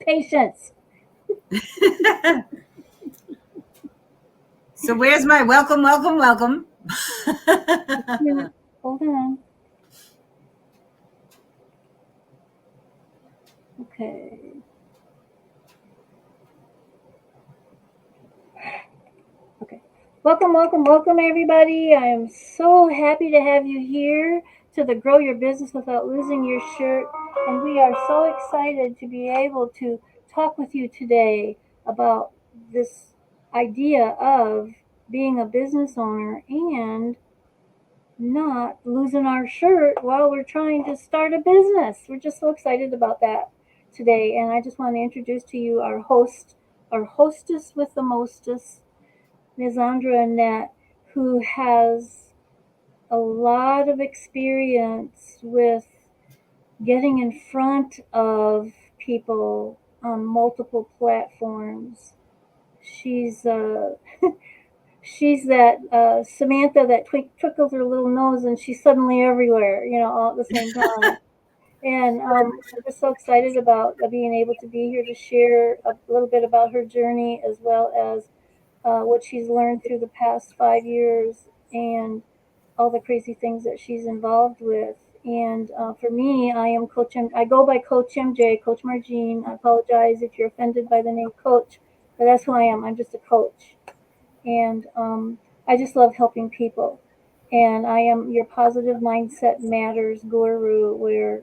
Patience. So where's my welcome, welcome, welcome? Yeah, hold on. Okay. Okay. Welcome, welcome, welcome, everybody. I am so happy to have you here to the Grow Your Business Without Losing Your Shirt. And we are so excited to be able to talk with you today about this idea of being a business owner and not losing our shirt while we're trying to start a business. We're just so excited about that today. And I just want to introduce to you our host, our hostess with the mostest, Ms. Andra Annette, who has a lot of experience with getting in front of people on multiple platforms. She's she's that Samantha that twinkles her little nose and she's suddenly everywhere, all at the same time. And I'm just so excited about being able to be here to share a little bit about her journey as well as what she's learned through the past 5 years and all the crazy things that she's involved with. And for me, I am Coach M. I go by Coach MJ, Coach Margine. I apologize if you're offended by the name Coach, but that's who I am. I'm just a coach. And I just love helping people. And I am your positive mindset matters guru, where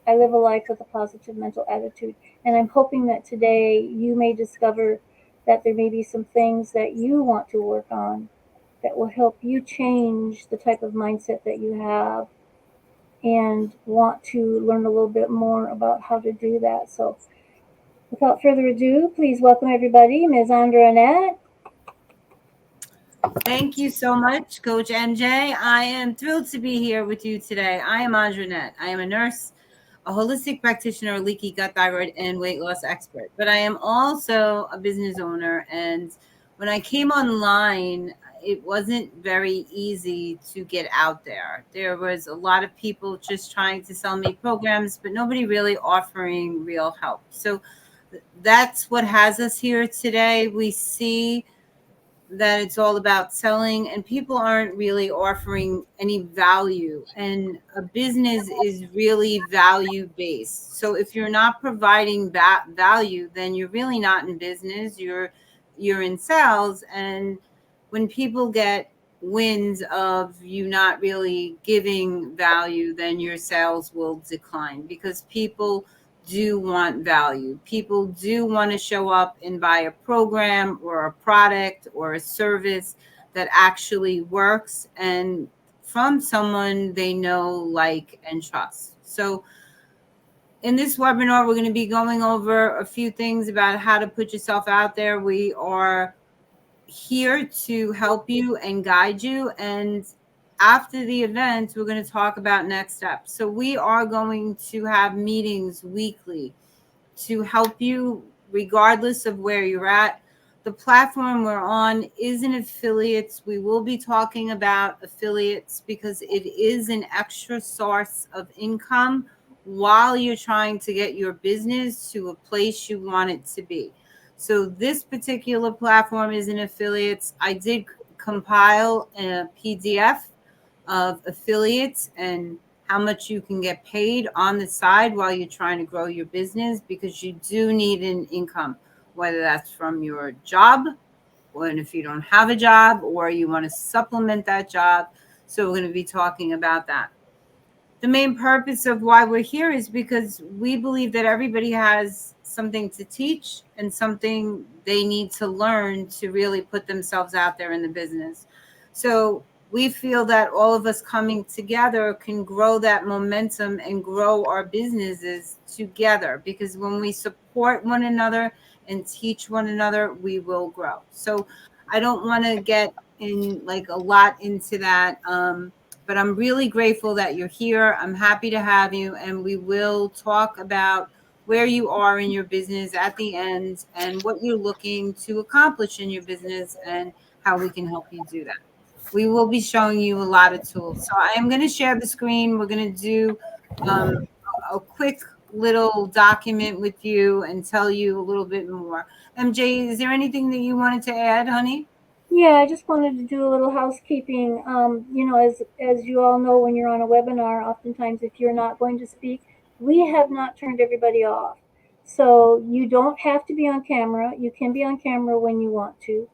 I live a life with a positive mental attitude. And I'm hoping that today you may discover that there may be some things that you want to work on that will help you change the type of mindset that you have and want to learn a little bit more about how to do that. So, without further ado, please welcome everybody, Ms. Andra Annette. Thank you so much, Coach MJ. I am thrilled to be here with you today. I am Andranette. I am a nurse, a holistic practitioner, a leaky gut, thyroid, and weight loss expert. But I am also a business owner. And when I came online, it wasn't very easy to get out there. There was a lot of people just trying to sell me programs, but nobody really offering real help. So that's what has us here today. We see that it's all about selling and people aren't really offering any value, and a business is really value based. So if you're not providing that value, then you're really not in business, you're in sales. And when people get wins of you not really giving value, then your sales will decline, because people do want value. People do want to show up and buy a program or a product or a service that actually works and from someone they know, like, and trust. So in this webinar, we're going to be going over a few things about how to put yourself out there. We are here to help you and guide you. And after the event, we're going to talk about next steps. So we are going to have meetings weekly to help you regardless of where you're at. The platform we're on is an affiliates. We will be talking about affiliates because it is an extra source of income while you're trying to get your business to a place you want it to be. So this particular platform is an affiliates. I did compile a PDF of affiliates and how much you can get paid on the side while you're trying to grow your business, because you do need an income, whether that's from your job, or if you don't have a job, or you want to supplement that job. So we're going to be talking about that. The main purpose of why we're here is because we believe that everybody has something to teach and something they need to learn to really put themselves out there in the business. So we feel that all of us coming together can grow that momentum and grow our businesses together, because when we support one another and teach one another, we will grow. So I don't want to get in like a lot into that. But I'm really grateful that you're here. I'm happy to have you. And we will talk about where you are in your business at the end and what you're looking to accomplish in your business and how we can help you do that. We will be showing you a lot of tools. So I am going to share the screen. We're going to do a quick little document with you and tell you a little bit more. MJ, is there anything that you wanted to add, honey? Yeah, I just wanted to do a little housekeeping. As you all know, when you're on a webinar, oftentimes if you're not going to speak, we have not turned everybody off. So you don't have to be on camera. You can be on camera when you want to.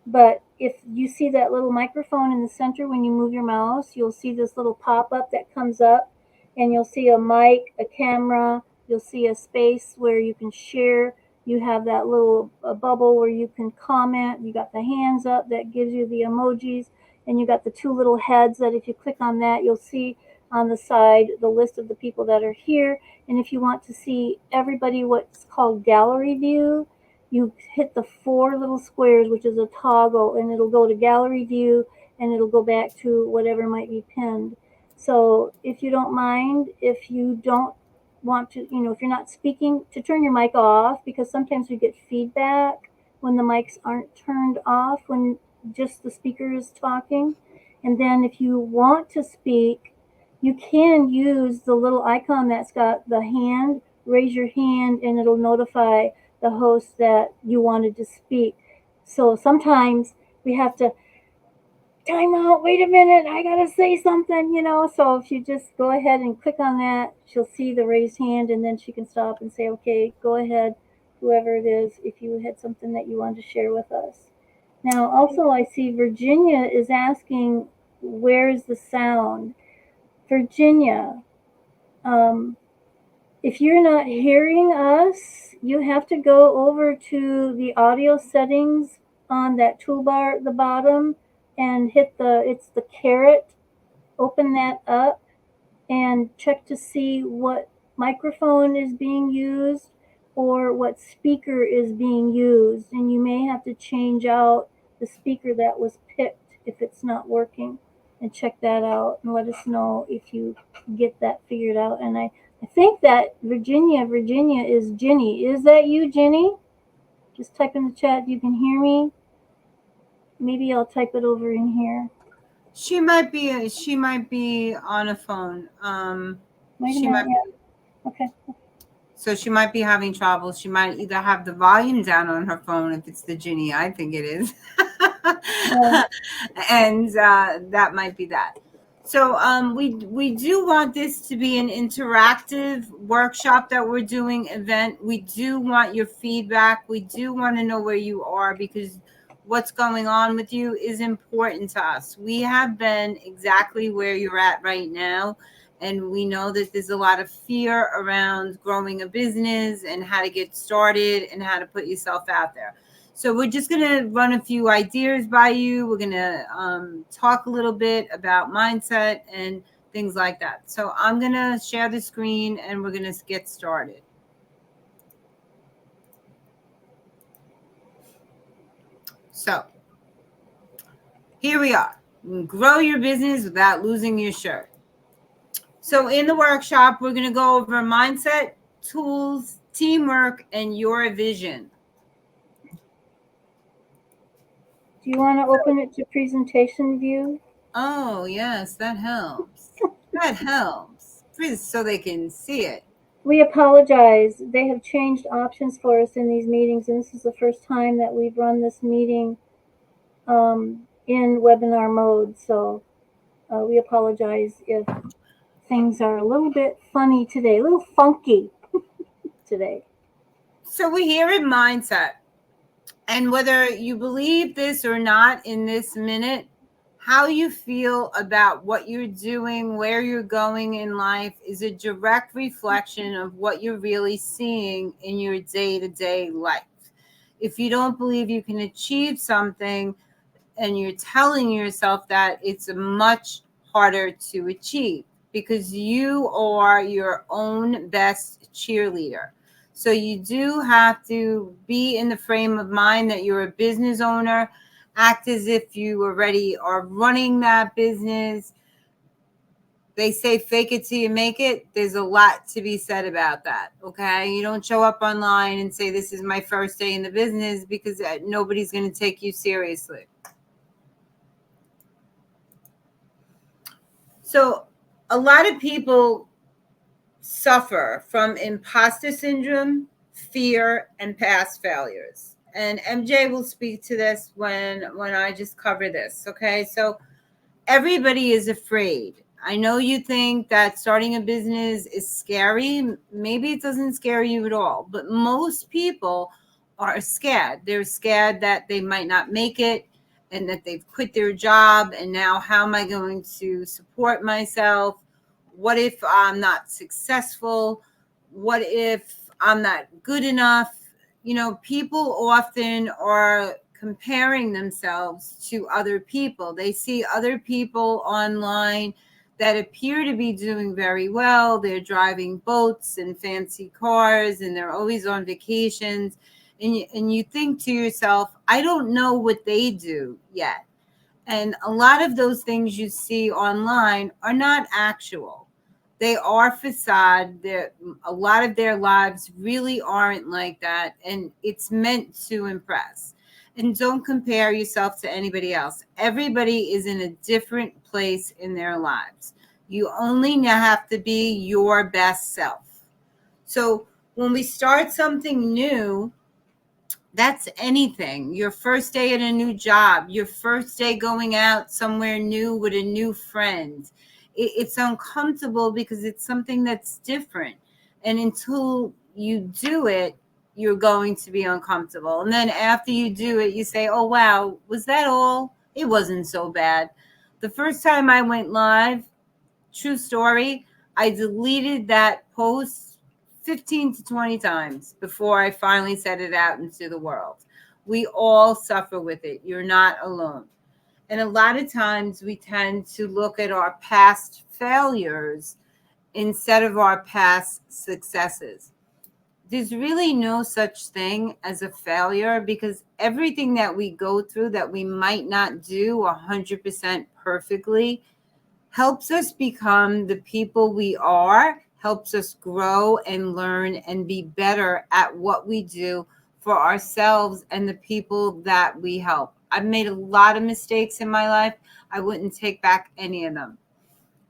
But if you see that little microphone in the center when you move your mouse, you'll see this little pop up that comes up, and you'll see a mic, a camera, you'll see a space where you can share. You have that little bubble where you can comment. You got the hands up that gives you the emojis, and you got the two little heads that if you click on that, you'll see on the side the list of the people that are here. And if you want to see everybody, what's called gallery view, you hit the four little squares, which is a toggle, and it'll go to gallery view, and it'll go back to whatever might be pinned. So if you don't mind, if you don't want to, if you're not speaking, to turn your mic off, because sometimes we get feedback when the mics aren't turned off, when just the speaker is talking. And then if you want to speak, you can use the little icon that's got the hand, raise your hand, and it'll notify the host that you wanted to speak. So sometimes we have to time out, wait a minute, I gotta say something. So if you just go ahead and click on that, she'll see the raised hand, and then she can stop and say, okay, go ahead, whoever it is, if you had something that you wanted to share with us. Now, also, I see Virginia is asking, where's the sound? Virginia, um, if you're not hearing us, you have to go over to the audio settings on that toolbar at the bottom and hit it's the caret. Open that up and check to see what microphone is being used or what speaker is being used. And you may have to change out the speaker that was picked if it's not working. And check that out and let us know if you get that figured out. And I think that Virginia is Ginny. Is that you, Ginny? Just type in the chat if you can hear me. Maybe I'll type it over in here. She might be on a phone. Wait a She minute. might Yeah. Okay. So she might be having trouble. She might either have the volume down on her phone if it's the Ginny. I think it is. Yeah. And that might be that. So we do want this to be an interactive workshop that we're doing event. We do want your feedback. We do want to know where you are, because what's going on with you is important to us. We have been exactly where you're at right now. And we know that there's a lot of fear around growing a business and how to get started and how to put yourself out there. So we're just going to run a few ideas by you. We're going to talk a little bit about mindset and things like that. So I'm going to share the screen and we're going to get started. So here we are. Grow your business without losing your shirt. So in the workshop, we're going to go over mindset, tools, teamwork, and your vision. Do you want to open it to presentation view? Oh, yes, that helps. That helps. Please, so they can see it. We apologize. They have changed options for us in these meetings, and this is the first time that we've run this meeting in webinar mode. So we apologize if things are a little bit funny today, a little funky today. So we're here in mindset. And whether you believe this or not in this minute, how you feel about what you're doing, where you're going in life is a direct reflection of what you're really seeing in your day-to-day life. If you don't believe you can achieve something and you're telling yourself that, it's much harder to achieve, because you are your own best cheerleader. So you do have to be in the frame of mind that you're a business owner, act as if you already are running that business. They say fake it till you make it. There's a lot to be said about that. Okay. You don't show up online and say, this is my first day in the business, because nobody's going to take you seriously. So a lot of people suffer from imposter syndrome, fear, and past failures. And MJ will speak to this when I just cover this. Okay, so everybody is afraid. I know you think that starting a business is scary. Maybe it doesn't scare you at all, but most people are scared. They're scared that they might not make it and that they've quit their job. And now, how am I going to support myself? What if I'm not successful? What if I'm not good enough? You know, people often are comparing themselves to other people. They see other people online that appear to be doing very well. They're driving boats and fancy cars and they're always on vacations. And you think to yourself, I don't know what they do yet. And a lot of those things you see online are not actual. They are facade. A lot of their lives really aren't like that. And it's meant to impress. And don't compare yourself to anybody else. Everybody is in a different place in their lives. You only now have to be your best self. So when we start something new, that's anything. Your first day at a new job, your first day going out somewhere new with a new friend. It's uncomfortable because it's something that's different. And until you do it, you're going to be uncomfortable. And then after you do it, you say, oh, wow, was that all? It wasn't so bad. The first time I went live, true story, I deleted that post 15 to 20 times before I finally set it out into the world. We all suffer with it. You're not alone. And a lot of times we tend to look at our past failures instead of our past successes. There's really no such thing as a failure because everything that we go through that we might not do 100% perfectly helps us become the people we are, helps us grow and learn and be better at what we do for ourselves and the people that we help. I've made a lot of mistakes in my life. I wouldn't take back any of them.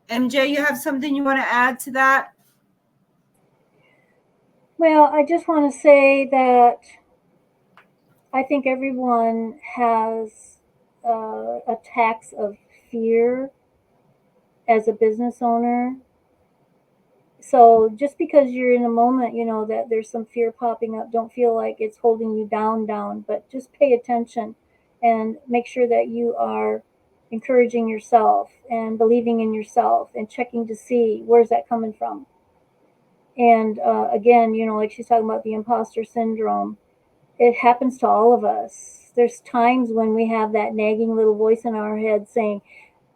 MJ, you have something you want to add to that? Well, I just want to say that I think everyone has attacks of fear as a business owner. So just because you're in a moment, that there's some fear popping up, don't feel like it's holding you down, but just pay attention and make sure that you are encouraging yourself and believing in yourself and checking to see where's that coming from. And again, like she's talking about the imposter syndrome, it happens to all of us. There's times when we have that nagging little voice in our head saying,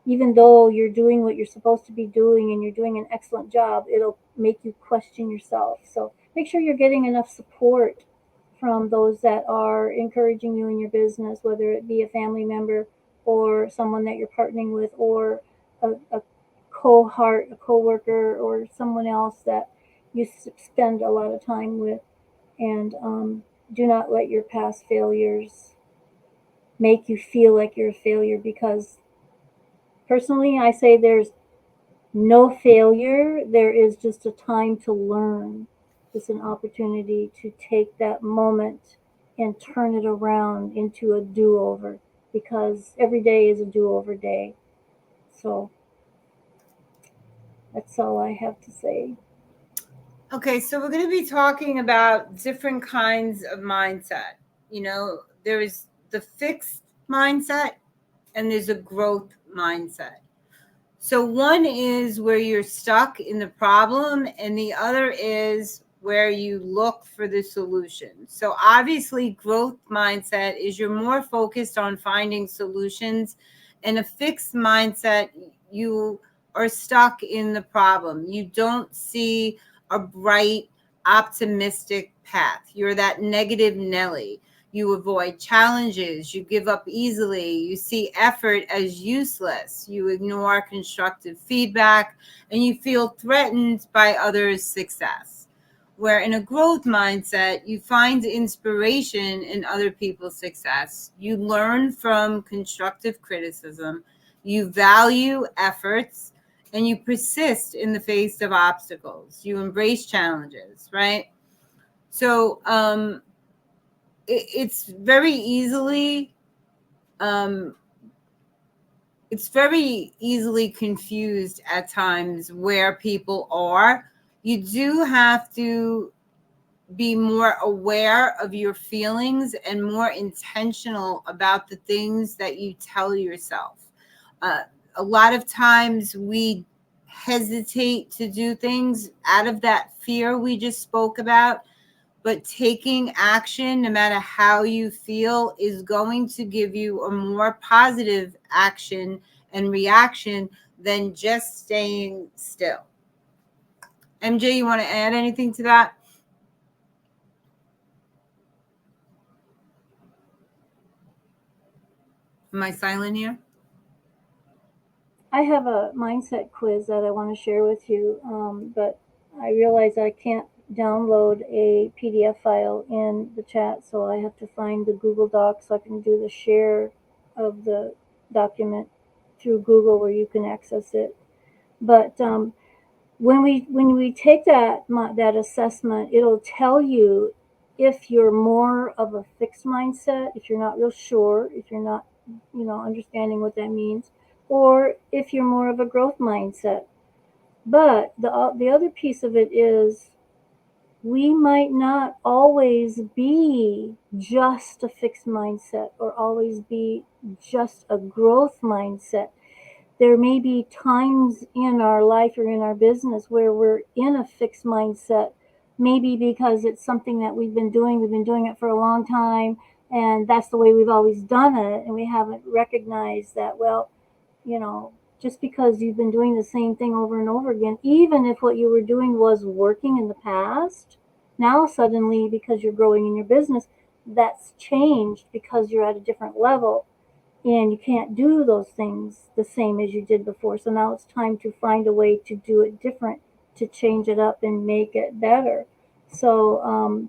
even though you're doing what you're supposed to be doing and you're doing an excellent job, it'll make you question yourself. So make sure you're getting enough support from those that are encouraging you in your business, whether it be a family member or someone that you're partnering with, or a cohort, a coworker, or someone else that you spend a lot of time with. And do not let your past failures make you feel like you're a failure, because personally, I say there's no failure. There is just a time to learn. It's an opportunity to take that moment and turn it around into a do over, because every day is a do over day. So that's all I have to say. Okay, so we're going to be talking about different kinds of mindset. You know, there is the fixed mindset and there's a growth mindset. So one is where you're stuck in the problem, and the other is where you look for the solution. So obviously, growth mindset is you're more focused on finding solutions, and a fixed mindset, you are stuck in the problem. You don't see a bright, optimistic path. You're that negative Nelly. You avoid challenges. You give up easily. You see effort as useless. You ignore constructive feedback and you feel threatened by others' success. Where in a growth mindset, you find inspiration in other people's success. You learn from constructive criticism. You value efforts and you persist in the face of obstacles. You embrace challenges, right? So it's very easily um, it's very easily confused at times where people are. You do have to be more aware of your feelings and more intentional about the things that you tell yourself. Uh, a lot of times we hesitate to do things out of that fear we just spoke about, but taking action, no matter how you feel, is going to give you a more positive action and reaction than just staying still. MJ, you want to add anything to that? Am I silent here? I have a mindset quiz that I want to share with you, but I realize I can't download a PDF file in the chat, so I have to find the Google Doc so I can do the share of the document through Google where you can access it. But when we take that assessment, it'll tell you if you're more of a fixed mindset, if you're not real sure, if you're not, understanding what that means, or if you're more of a growth mindset. But the other piece of it is we might not always be just a fixed mindset or always be just a growth mindset. There may be times in our life or in our business where we're in a fixed mindset, maybe because it's something that we've been doing it for a long time, and that's the way we've always done it, and we haven't recognized that, well, you know, just because you've been doing the same thing over and over again, even if what you were doing was working in the past, now suddenly, because you're growing in your business, that's changed because you're at a different level and you can't do those things the same as you did before. So now it's time to find a way to do it different, to change it up and make it better. So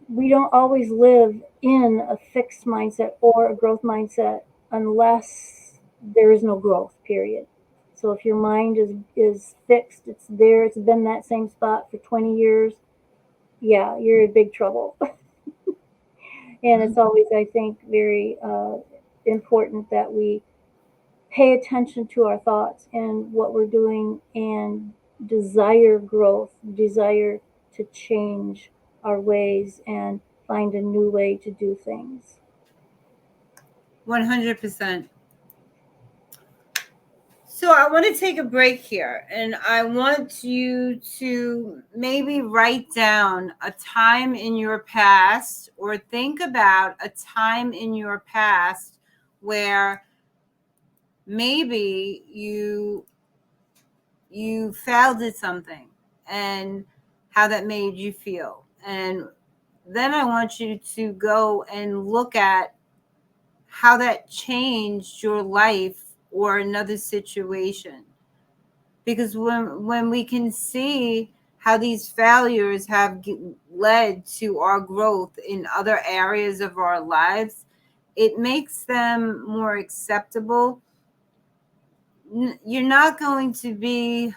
we don't always live in a fixed mindset or a growth mindset unless there is no growth, period. So if your mind is fixed, it's there, it's been that same spot for 20 years, yeah, you're in big trouble. And it's always, I think, very important that we pay attention to our thoughts and what we're doing and desire growth, desire to change our ways and find a new way to do things. 100%. So I want to take a break here and I want you to maybe write down a time in your past or think about a time in your past where maybe you failed at something and how that made you feel. And then I want you to go and look at how that changed your life or another situation. Because when we can see how these failures have led to our growth in other areas of our lives, it makes them more acceptable. You're not going to be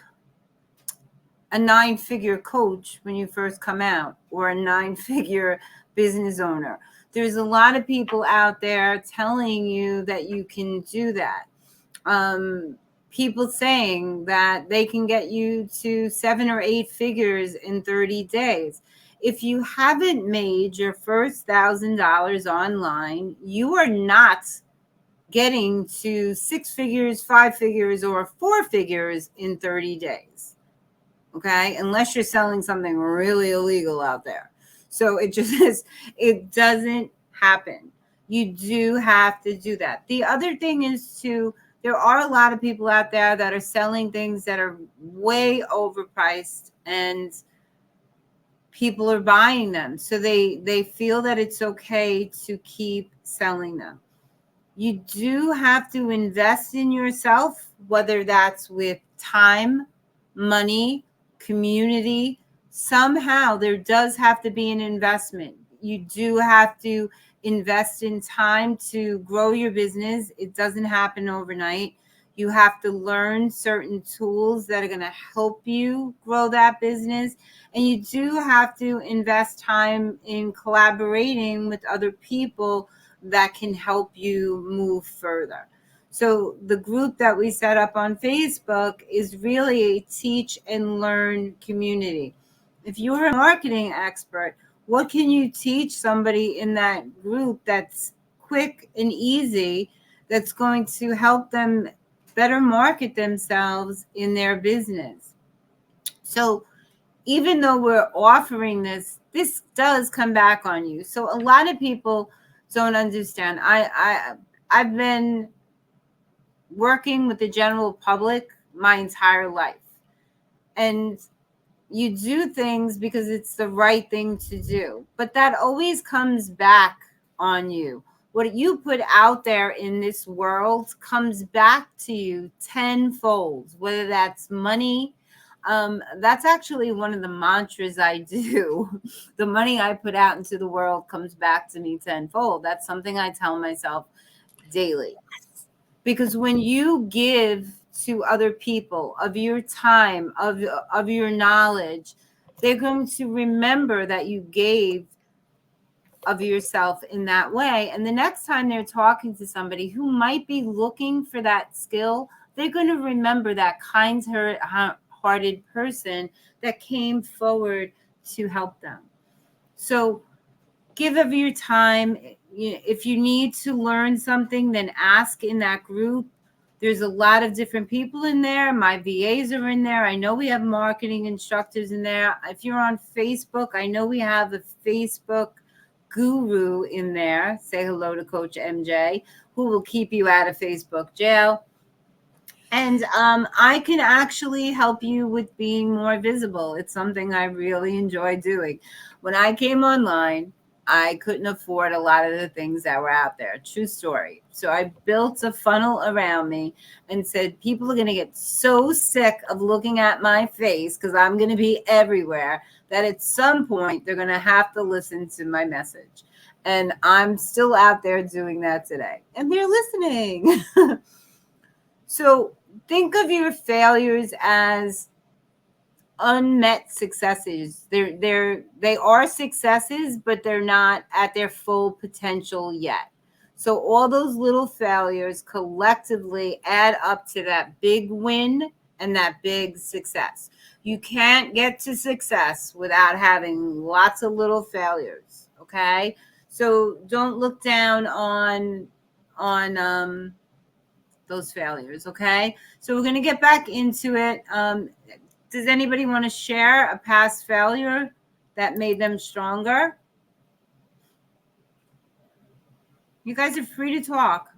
a 9-figure coach when you first come out or a 9-figure business owner. There's a lot of people out there telling you that you can do that. People saying that they can get you to 7 or 8 figures in 30 days. If you haven't made your first $1,000 online, you are not getting to 6 figures, 5 figures, or 4 figures in 30 days. Okay, unless you're selling something really illegal out there. So it just is, it doesn't happen. You do have to do that. The other thing is there are a lot of people out there that are selling things that are way overpriced and people are buying them. So they feel that it's okay to keep selling them. You do have to invest in yourself, whether that's with time, money, community. Somehow there does have to be an investment. You do have to invest in time to grow your business. It doesn't happen overnight. You have to learn certain tools that are going to help you grow that business. And you do have to invest time in collaborating with other people that can help you move further. So the group that we set up on Facebook is really a teach and learn community. If you're a marketing expert, what can you teach somebody in that group that's quick and easy, that's going to help them better market themselves in their business? So even though we're offering this, this does come back on you. So a lot of people don't understand. I've been working with the general public my entire life. And you do things because it's the right thing to do, but that always comes back on you. What you put out there in this world comes back to you tenfold, whether that's money. That's actually one of the mantras I do. The money I put out into the world comes back to me tenfold. That's something I tell myself daily. Because when you give to other people of your time, of your knowledge, they're going to remember that you gave of yourself in that way. And the next time they're talking to somebody who might be looking for that skill, they're going to remember that kind-hearted person that came forward to help them. So give of your time. If you need to learn something, then ask in that group. There's a lot of different people in there. My VAs are in there. I know we have marketing instructors in there. If you're on Facebook, I know we have a Facebook guru in there. Say hello to Coach MJ, who will keep you out of Facebook jail. And I can actually help you with being more visible. It's something I really enjoy doing. When I came online, I couldn't afford a lot of the things that were out there. True story. So I built a funnel around me and said, people are going to get so sick of looking at my face because I'm going to be everywhere that at some point they're going to have to listen to my message. And I'm still out there doing that today. And they're listening. So think of your failures as unmet successes. They are successes, but they're not at their full potential yet. So all those little failures collectively add up to that big win and that big success. You can't get to success without having lots of little failures. Okay. So don't look down on those failures. Okay. So we're going to get back into it. Does anybody want to share a past failure that made them stronger? You guys are free to talk.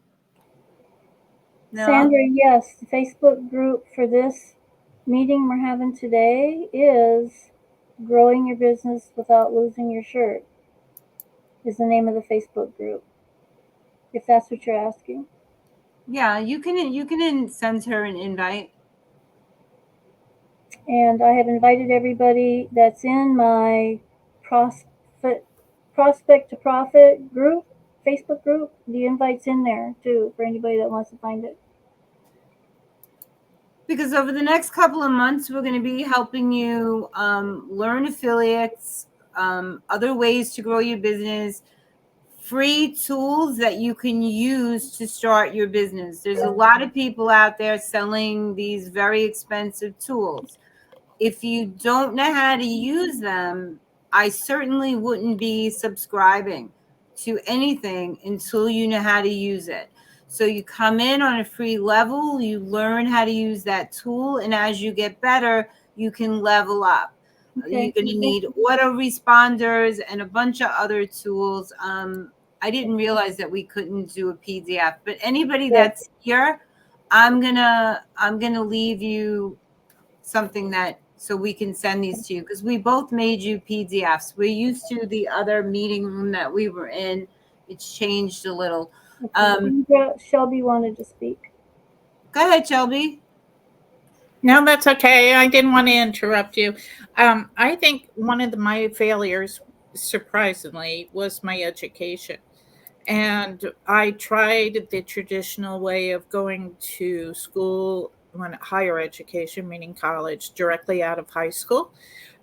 No? Sandra, yes, the Facebook group for this meeting we're having today is Growing Your Business Without Losing Your Shirt, is the name of the Facebook group, if that's what you're asking. Yeah, you can send her an invite. And I have invited everybody that's in my prospect, prospect to profit group, Facebook group. The invite's in there too for anybody that wants to find it. Because over the next couple of months, we're going to be helping you learn affiliates, other ways to grow your business, free tools that you can use to start your business. There's a lot of people out there selling these very expensive tools. If you don't know how to use them, I certainly wouldn't be subscribing to anything until you know how to use it. So you come in on a free level, you learn how to use that tool, and as you get better, you can level up. Okay. You're going to need autoresponders and a bunch of other tools. I didn't realize that we couldn't do a PDF, but anybody that's here, I'm gonna leave you something that so we can send these to you, because we both made you PDFs. We're used to the other meeting room that we were in. It's changed a little. Shelby wanted to speak. Go ahead, Shelby. No, that's okay. I didn't want to interrupt you. I think one of my failures, surprisingly, was my education. And I tried the traditional way of going to school, when higher education, meaning college, directly out of high school,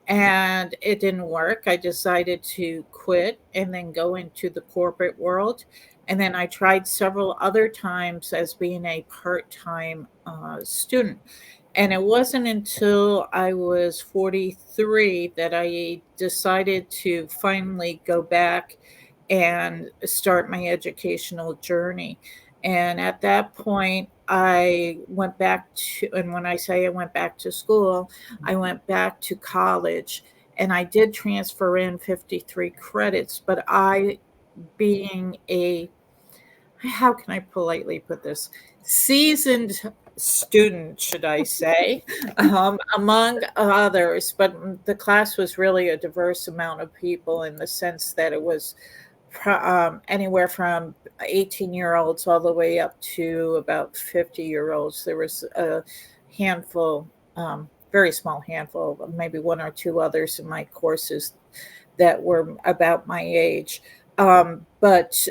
and it didn't work. I decided to quit and then go into the corporate world. And then I tried several other times as being a part time student. And it wasn't until I was 43 that I decided to finally go back and start my educational journey. And at that point, I went back to, and when I say I went back to school, I went back to college, and I did transfer in 53 credits, but I, being a, how can I politely put this, seasoned student, should I say, among others, but the class was really a diverse amount of people in the sense that it was anywhere from 18-year-olds all the way up to about 50-year-olds. There was a handful, very small handful, maybe one or two others in my courses that were about my age. But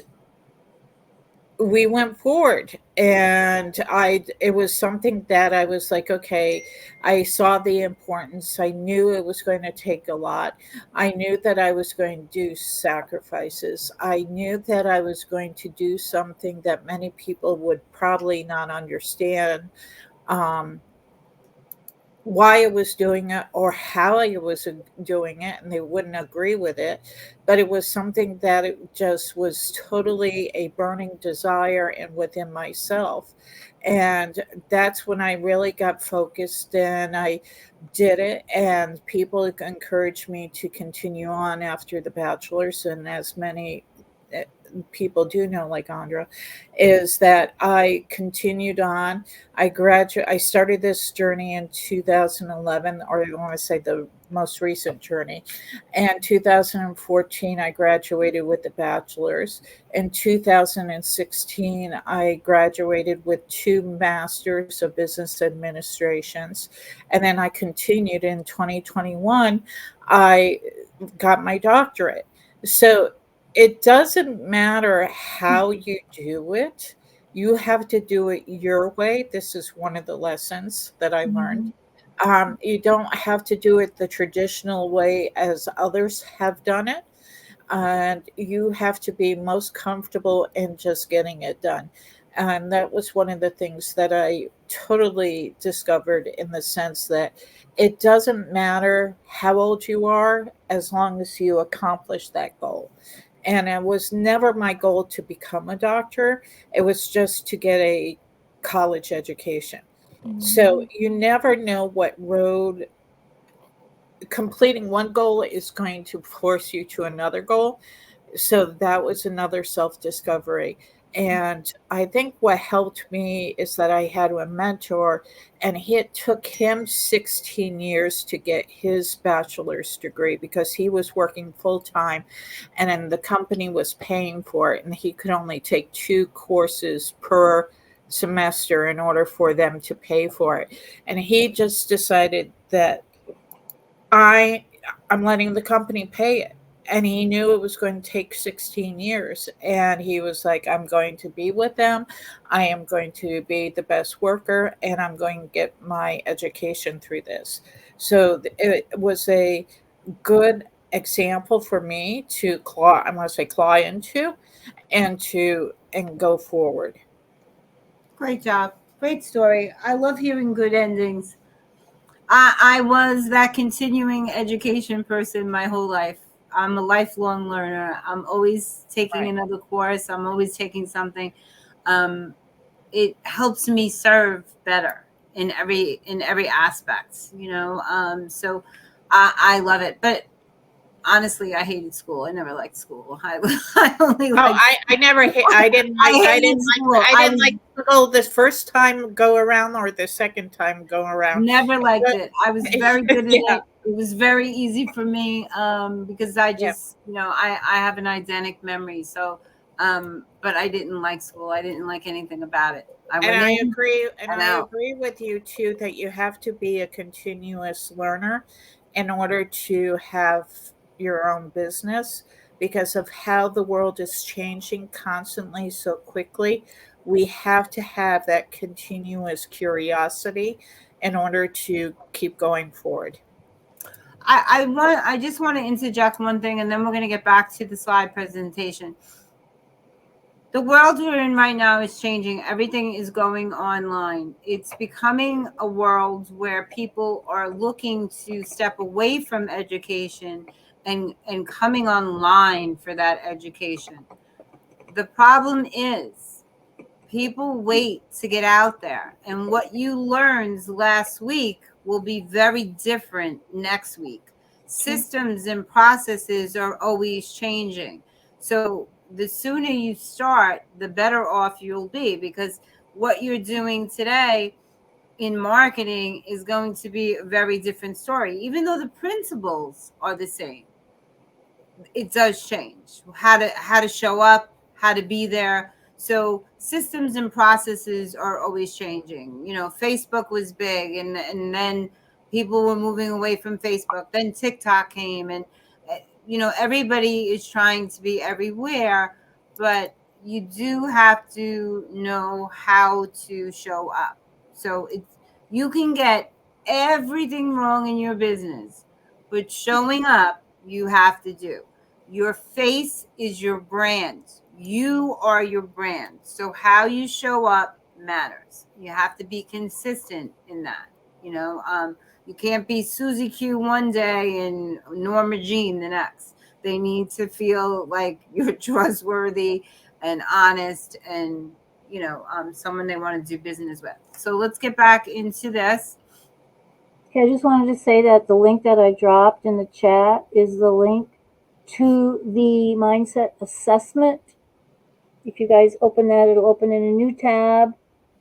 we went forward, and it was something that I was like, okay, I saw the importance. I knew it was going to take a lot. I knew that I was going to do sacrifices. I knew that I was going to do something that many people would probably not understand, um, why I was doing it or how I was doing it, and they wouldn't agree with it. But it was something that it just was totally a burning desire and within myself. And that's when I really got focused and I did it. And people encouraged me to continue on after the bachelor's. And as many eh, people do know, like Andra, is that I continued on. I started this journey in 2011, or I want to say the most recent journey. And 2014, I graduated with a bachelor's. In 2016, I graduated with two masters of business administrations. And then I continued in 2021. I got my doctorate. So it doesn't matter how you do it, you have to do it your way. This is one of the lessons that I learned. Mhm. You don't have to do it the traditional way as others have done it. And you have to be most comfortable in just getting it done. And that was one of the things that I totally discovered, in the sense that it doesn't matter how old you are as long as you accomplish that goal. And it was never my goal to become a doctor, it was just to get a college education. So Mhm. you never know what road completing one goal is going to force you to another goal. So that was another self discovery. And I think what helped me is that I had a mentor, and it took him 16 years to get his bachelor's degree because he was working full time, and then the company was paying for it, and he could only take two courses per semester in order for them to pay for it. And he just decided that I I'm letting the company pay it. And he knew it was going to take 16 years. And he was like, I'm going to be with them. I am going to be the best worker, and I'm going to get my education through this. So it was a good example for me to claw, I want to say claw into, and go forward. Great job. Great story. I love hearing good endings. I was that continuing education person my whole life. I'm a lifelong learner. I'm always taking Right. another course. I'm always taking something. Um, it helps me serve better in every aspect. So I love it. But honestly, I hated school. I never liked school. I only Oh, liked. I never I didn't I like hated school. I I didn't was like school the first time go around or the second time go around. never liked But it. I was very good at yeah, it. It was very easy for me because I yeah. just, I have an eidetic memory. So, but I didn't like school. I didn't like anything about it. I And went in and I out. agree with you too that you have to be a continuous learner in order to have your own business. because of how the world is changing constantly so quickly. We have to have that continuous curiosity in order to keep going forward. I just want to interject one thing, and then we're going to get back to the slide presentation. The world we're in right now is changing. Everything is going online. It's becoming a world where people are looking to step away from education and coming online for that education. The problem is people wait to get out there, and what you learned last week will be very different next week. Systems and processes are always changing. So the sooner you start, the better off you'll be, because what you're doing today in marketing is going to be a very different story. Even though the principles are the same, it does change how to show up, how to be there. So systems and processes are always changing. Facebook was big, and then people were moving away from Facebook. Then TikTok came, and everybody is trying to be everywhere, but you do have to know how to show up. So you can get everything wrong in your business, but showing up you have to do. Your face is your brand. You are your brand. So how you show up matters. You have to be consistent in that. You can't be Susie Q one day and Norma Jean the next. They need to feel like you're trustworthy and honest, and someone they want to do business with. So let's get back into this. Okay, I just wanted to say that the link that I dropped in the chat is the link to the mindset assessment. If you guys open that, it'll open in a new tab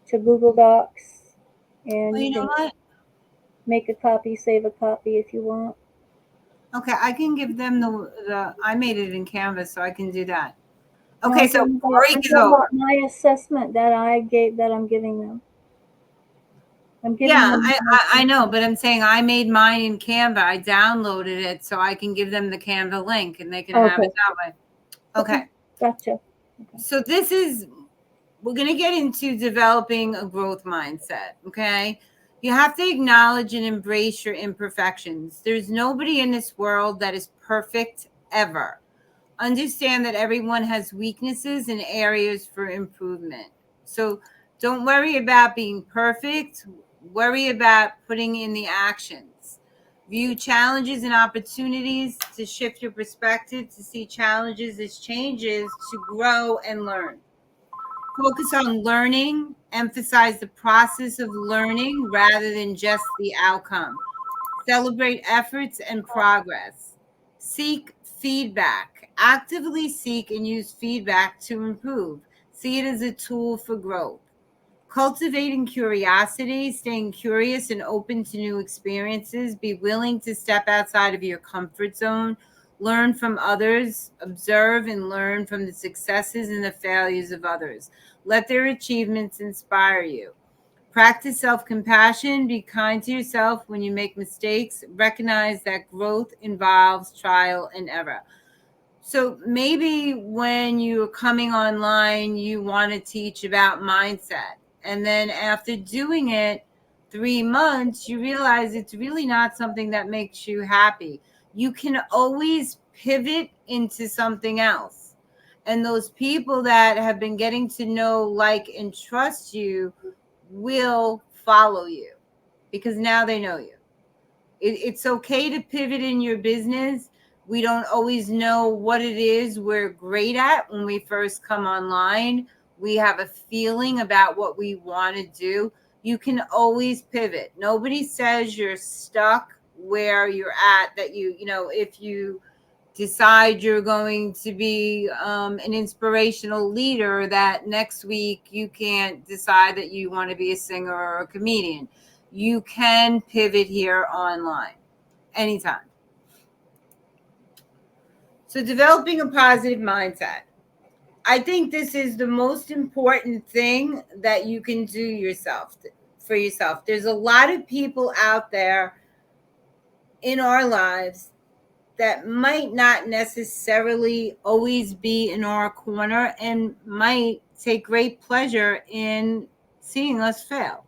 to Google Docs, and Well, you you know can what? make a copy, save a copy if you want. Okay, I can give them the. I made it in Canvas, so I can do that. No, Okay, so break I'm is talking over. about my assessment that I'm giving them. I'm giving Yeah, them. I know, but I'm saying I made mine in Canva. I downloaded it so I can give them the Canva link and they can have it that way. Okay. Gotcha. Okay. So we're going to get into developing a growth mindset. Okay. You have to acknowledge and embrace your imperfections. There's nobody in this world that is perfect ever. Understand that everyone has weaknesses and areas for improvement. So don't worry about being perfect. Worry about putting in the actions. View challenges and opportunities to shift your perspective, to see challenges as changes, to grow and learn. Focus on learning. Emphasize the process of learning rather than just the outcome. Celebrate efforts and progress. Seek feedback. Actively seek and use feedback to improve. See it as a tool for growth. Cultivating curiosity, staying curious and open to new experiences. Be willing to step outside of your comfort zone. Learn from others. Observe and learn from the successes and the failures of others. Let their achievements inspire you. Practice self-compassion. Be kind to yourself when you make mistakes. Recognize that growth involves trial and error. So maybe when you're coming online, you want to teach about mindset. And then after doing it 3 months, you realize it's really not something that makes you happy. You can always pivot into something else. And those people that have been getting to know, like, and trust you will follow you because now they know you. It's okay to pivot in your business. We don't always know what it is we're great at when we first come online. We have a feeling about what we want to do. You can always pivot. Nobody says you're stuck where you're at, that if you decide you're going to be an inspirational leader, that next week you can't decide that you want to be a singer or a comedian. You can pivot here online anytime. So developing a positive mindset. I think this is the most important thing that you can do for yourself. There's a lot of people out there in our lives that might not necessarily always be in our corner and might take great pleasure in seeing us fail.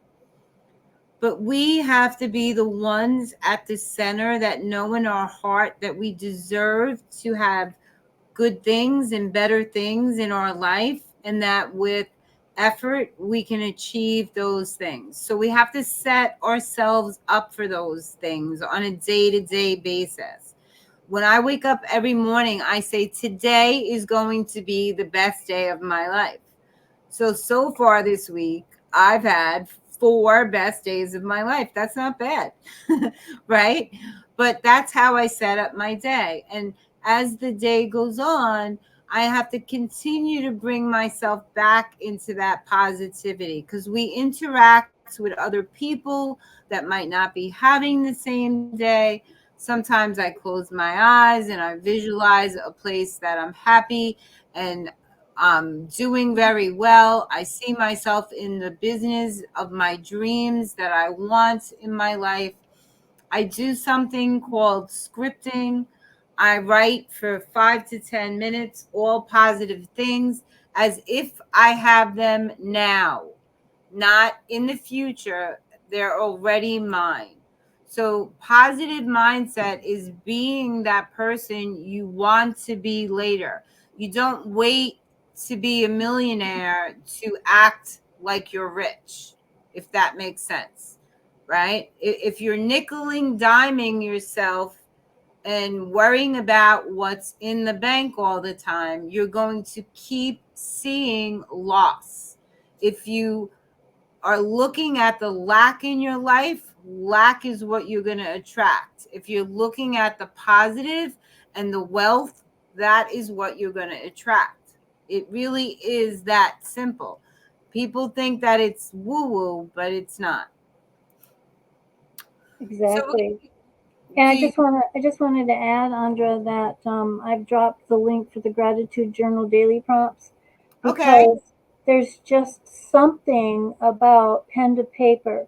But we have to be the ones at the center that know in our heart that we deserve to have good things and better things in our life, and that with effort we can achieve those things. So we have to set ourselves up for those things on a day-to-day basis. When I wake up every morning, I say, today is going to be the best day of my life. So far this week, I've had 4 best days of my life. That's not bad, right? But that's how I set up my day. And as the day goes on, I have to continue to bring myself back into that positivity, because we interact with other people that might not be having the same day. Sometimes I close my eyes and I visualize a place that I'm happy and doing very well. I see myself in the business of my dreams that I want in my life. I do something called scripting. I write for 5 to 10 minutes, all positive things, as if I have them now, not in the future. They're already mine. So, positive mindset is being that person you want to be later. You don't wait to be a millionaire to act like you're rich, if that makes sense, right? If you're nickeling, diming yourself and worrying about what's in the bank all the time, you're going to keep seeing loss. If you are looking at the lack in your life, lack is what you're going to attract. If you're looking at the positive and the wealth, that is what you're going to attract. It really is that simple. People think that it's woo woo, but it's not. So, Exactly. And do you, I just wanted to add, Andra, that I've dropped the link for the gratitude journal daily prompts okay. because there's just something about pen to paper.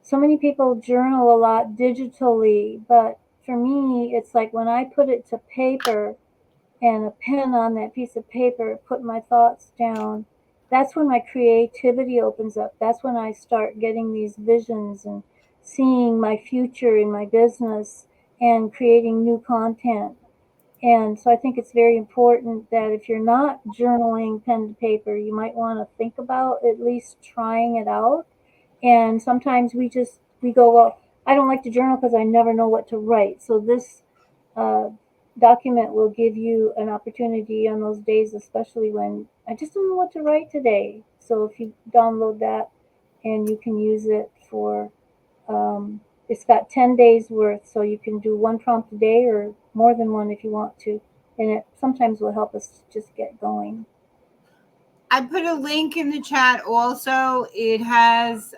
So many people journal a lot digitally, but for me, it's like when I put it to paper and a pen on that piece of paper, put my thoughts down, that's when my creativity opens up. That's when I start getting these visions and seeing my future in my business and creating new content. And so I think it's very important that if you're not journaling pen to paper, you might want to think about at least trying it out. And sometimes we go, well, I don't like to journal because I never know what to write. So this uh, document will give you an opportunity on those days, especially when I just don't know what to write today. So if you download that and you can use it for, it's got 10 days worth, so you can do one prompt a day or more than one if you want to. And it sometimes will help us just get going. I put a link in the chat also. It has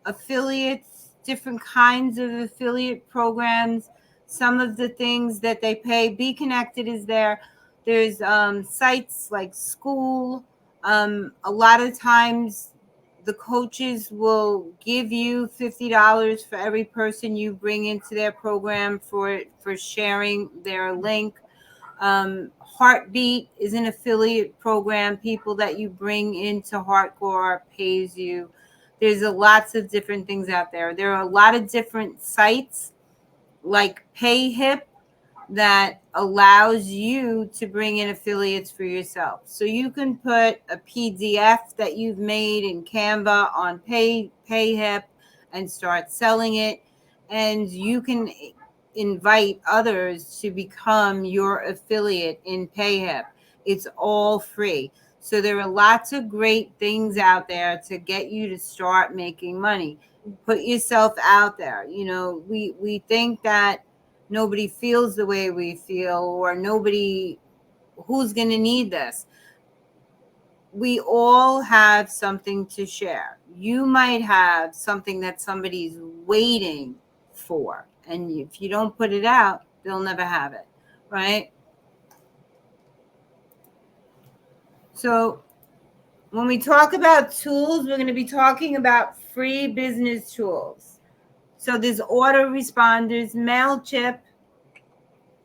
affiliates, different kinds of affiliate programs, some of the things that they pay. Be Connected is there. There's sites like School. A lot of times the coaches will give you $50 for every person you bring into their program for sharing their link. Heartbeat is an affiliate program. People that you bring into Hardcore pays you. There's lots of different things out there. There are a lot of different sites like PayHip that allows you to bring in affiliates for yourself. So you can put a PDF that you've made in Canva on PayHip and start selling it, and you can invite others to become your affiliate in PayHip. It's all free. So there are lots of great things out there to get you to start making money. Put yourself out there. You know, we think that nobody feels the way we feel, or nobody, who's going to need this. We all have something to share. You might have something that somebody's waiting for, and if you don't put it out, they'll never have it, right? So when we talk about tools, we're going to be talking about free business tools. So there's autoresponders, MailChimp.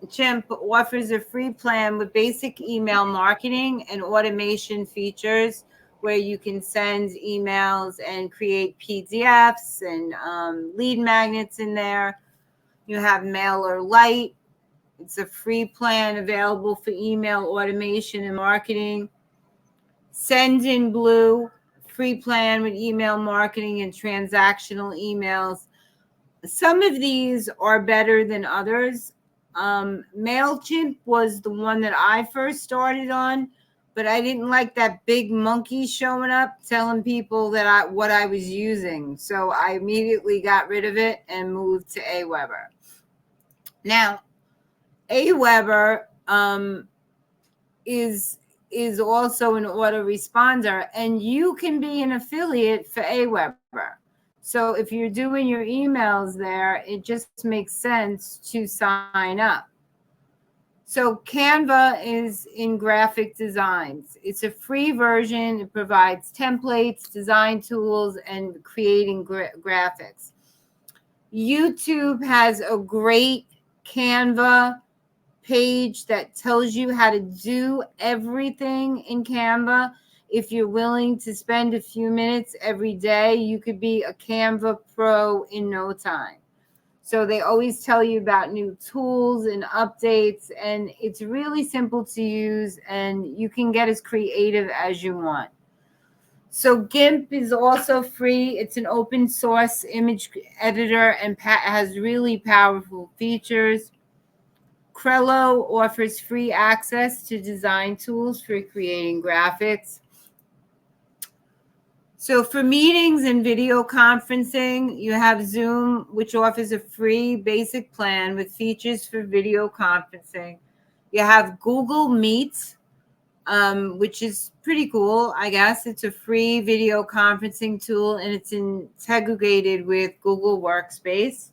Chimp offers a free plan with basic email marketing and automation features where you can send emails and create PDFs and lead magnets in there. You have Mailer Lite. It's a free plan available for email automation and marketing. Send in Blue, free plan with email marketing and transactional emails. Some of these are better than others. MailChimp was the one that I first started on, but I didn't like that big monkey showing up telling people that what I was using. So I immediately got rid of it and moved to Aweber. Now, Aweber is also an autoresponder, and you can be an affiliate for Aweber. So if you're doing your emails there, it just makes sense to sign up. So Canva is in graphic designs. It's a free version. It provides templates, design tools, and creating graphics. YouTube has a great Canva page that tells you how to do everything in Canva. If you're willing to spend a few minutes every day, you could be a Canva pro in no time. So they always tell you about new tools and updates, and it's really simple to use, and you can get as creative as you want. So GIMP is also free. It's an open source image editor and has really powerful features. Crello offers free access to design tools for creating graphics. So for meetings and video conferencing, you have Zoom, which offers a free basic plan with features for video conferencing. You have Google Meet, which is pretty cool, I guess. It's a free video conferencing tool, and it's integrated with Google Workspace.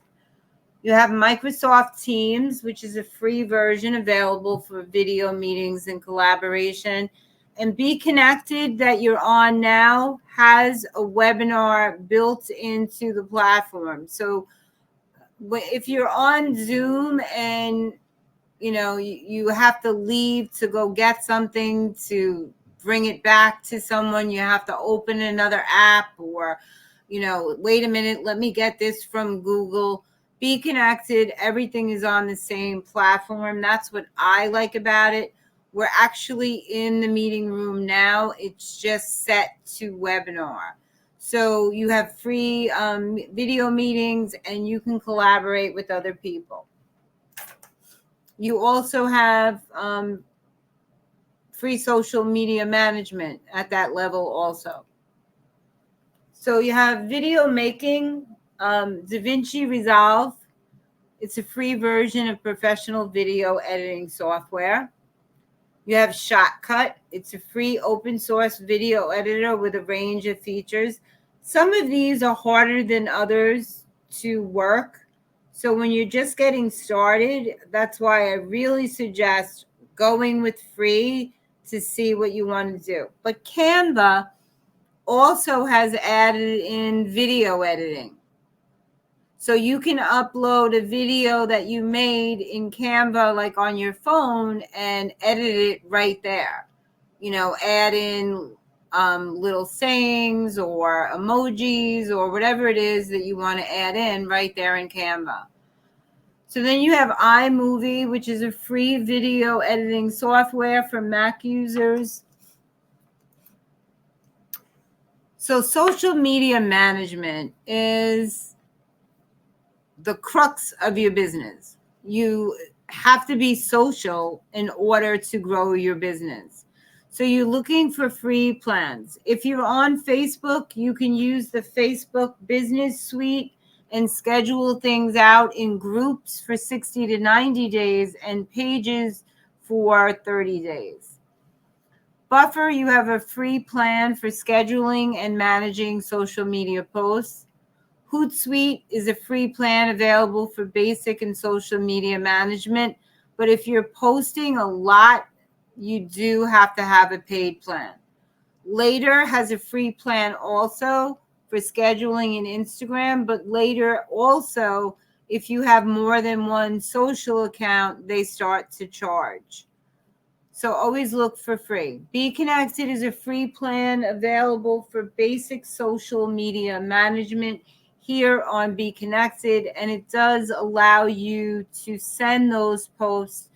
You have Microsoft Teams, which is a free version available for video meetings and collaboration. And Be Connected that you're on now has a webinar built into the platform. So if you're on Zoom and you have to leave to go get something to bring it back to someone, you have to open another app, or wait a minute, let me get this from Google. Be Connected, everything is on the same platform. That's what I like about it. We're actually in the meeting room now. It's just set to webinar. So you have free video meetings, and you can collaborate with other people. You also have free social media management at that level also. So you have video making, DaVinci Resolve. It's a free version of professional video editing software. You have Shotcut. It's a free open source video editor with a range of features. Some of these are harder than others to work. So when you're just getting started, that's why I really suggest going with free to see what you want to do. But Canva also has added in video editing. So you can upload a video that you made in Canva, like on your phone, and edit it right there. Add in little sayings or emojis or whatever it is that you want to add in right there in Canva. So then you have iMovie, which is a free video editing software for Mac users. So social media management is the crux of your business. You have to be social in order to grow your business. So you're looking for free plans. If you're on Facebook, you can use the Facebook Business Suite and schedule things out in groups for 60 to 90 days and pages for 30 days. Buffer, you have a free plan for scheduling and managing social media posts. Hootsuite is a free plan available for basic and social media management. But if you're posting a lot, you do have to have a paid plan. Later has a free plan also for scheduling in Instagram, but Later also If you have more than one social account, they start to charge. So always look for free. Be Connected is a free plan available for basic social media management here on Be Connected, and it does allow you to send those posts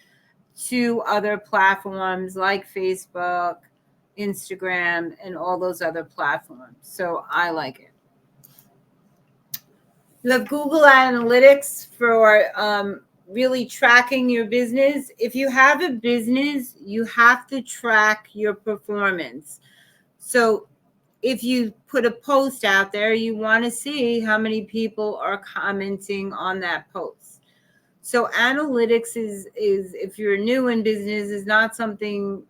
to other platforms like Facebook, Instagram, and all those other platforms. So I like it. You have Google Analytics for really tracking your business. If you have a business, you have to track your performance. So if you put a post out there, you want to see how many people are commenting on that post. So analytics is if you're new in business, is not something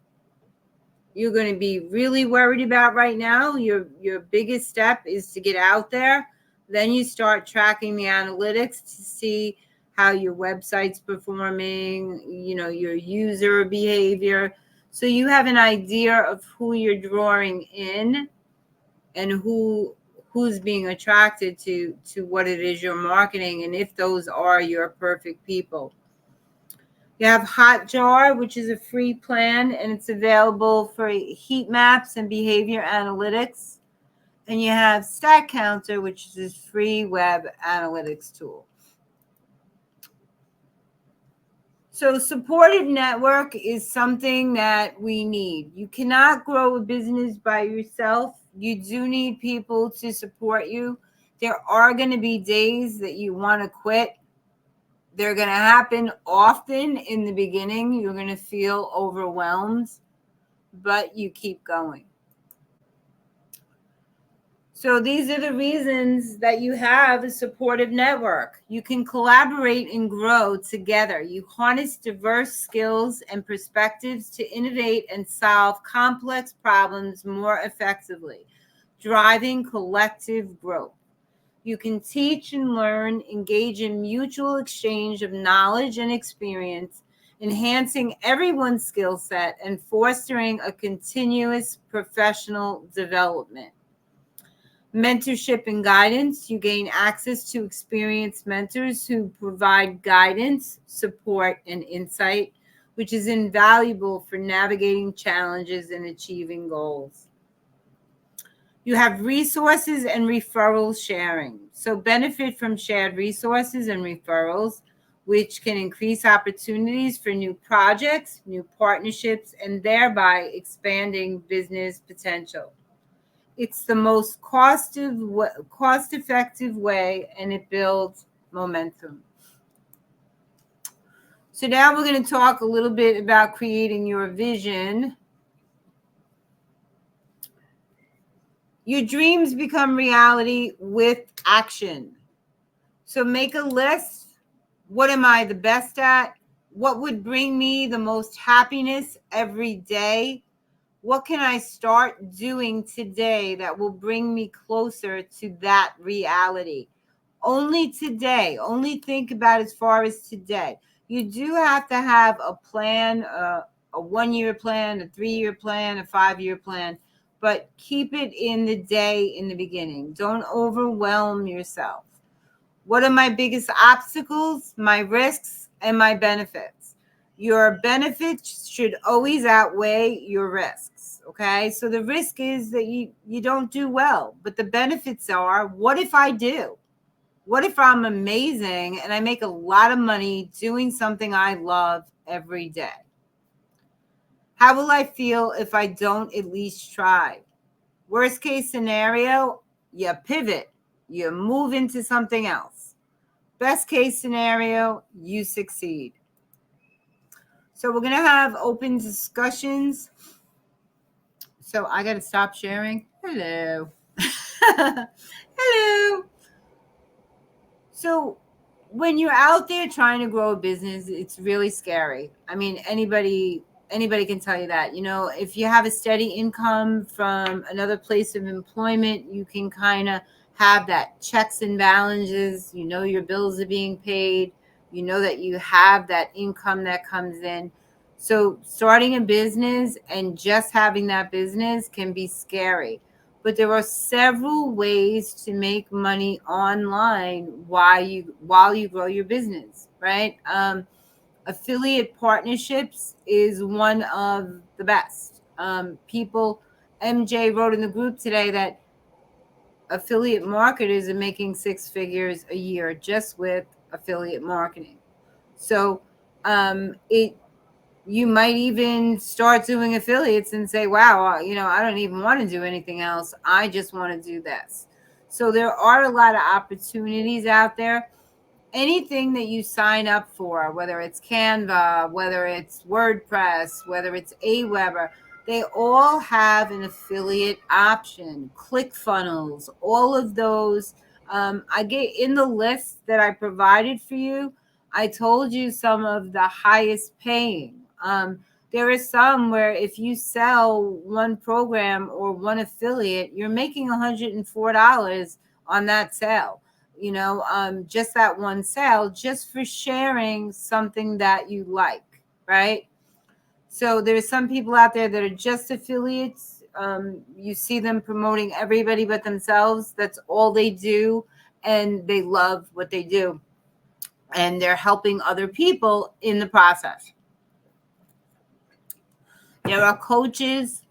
you're going to be really worried about right now. Your biggest step is to get out there. Then you start tracking the analytics to see how your website's performing, your user behavior. So you have an idea of who you're drawing in and who's being attracted to what it is you're marketing, and if those are your perfect people. You have Hotjar, which is a free plan, and it's available for heat maps and behavior analytics. And you have StatCounter, which is a free web analytics tool. So supported network is something that we need. You cannot grow a business by yourself. You do need people to support you. There are going to be days that you want to quit. They're going to happen often in the beginning. You're going to feel overwhelmed, but you keep going. So these are the reasons that you have a supportive network. You can collaborate and grow together. You harness diverse skills and perspectives to innovate and solve complex problems more effectively, driving collective growth. You can teach and learn, engage in mutual exchange of knowledge and experience, enhancing everyone's skill set and fostering a continuous professional development. Mentorship and guidance. You gain access to experienced mentors who provide guidance, support, and insight, which is invaluable for navigating challenges and achieving goals. You have resources and referral sharing. So benefit from shared resources and referrals, which can increase opportunities for new projects, new partnerships, and thereby expanding business potential. It's the most cost-effective way, and it builds momentum. So now we're going to talk a little bit about creating your vision. Your dreams become reality with action. So make a list. What am I the best at? What would bring me the most happiness every day? What can I start doing today that will bring me closer to that reality? Only today. Only think about as far as today. You do have to have a plan, a 1-year plan, a 3-year plan, a 5-year plan, but keep it in the day in the beginning. Don't overwhelm yourself. What are my biggest obstacles, my risks, and my benefits? Your benefits should always outweigh your risks, okay? So the risk is that you don't do well, but the benefits are, what if I do? What if I'm amazing and I make a lot of money doing something I love every day? How will I feel if I don't at least try? Worst case scenario, you pivot, you move into something else. Best case scenario, you succeed. So we're going to have open discussions. So I got to stop sharing. Hello. Hello. So when you're out there trying to grow a business, it's really scary. I mean, anybody can tell you that. If you have a steady income from another place of employment, you can kind of have that checks and balances. Your bills are being paid. That you have that income that comes in. So starting a business and just having that business can be scary. but there are several ways to make money online while you grow your business, right? Affiliate partnerships is one of the best. People, MJ wrote in the group today that affiliate marketers are making six figures a year just with affiliate marketing. So it you might even start doing affiliates and say, wow, I don't even want to do anything else. I just want to do this. So there are a lot of opportunities out there. Anything that you sign up for, whether it's Canva, whether it's WordPress, whether it's Aweber, they all have an affiliate option. ClickFunnels, all of those. I get in the list that I provided for you. I told you some of the highest paying. There is some where if you sell one program or one affiliate, you're making $104 on that sale. Just that one sale, just for sharing something that you like, right? So there's some people out there that are just affiliates. You see them promoting everybody but themselves. That's all they do, and they love what they do, and they're helping other people in the process. There are coaches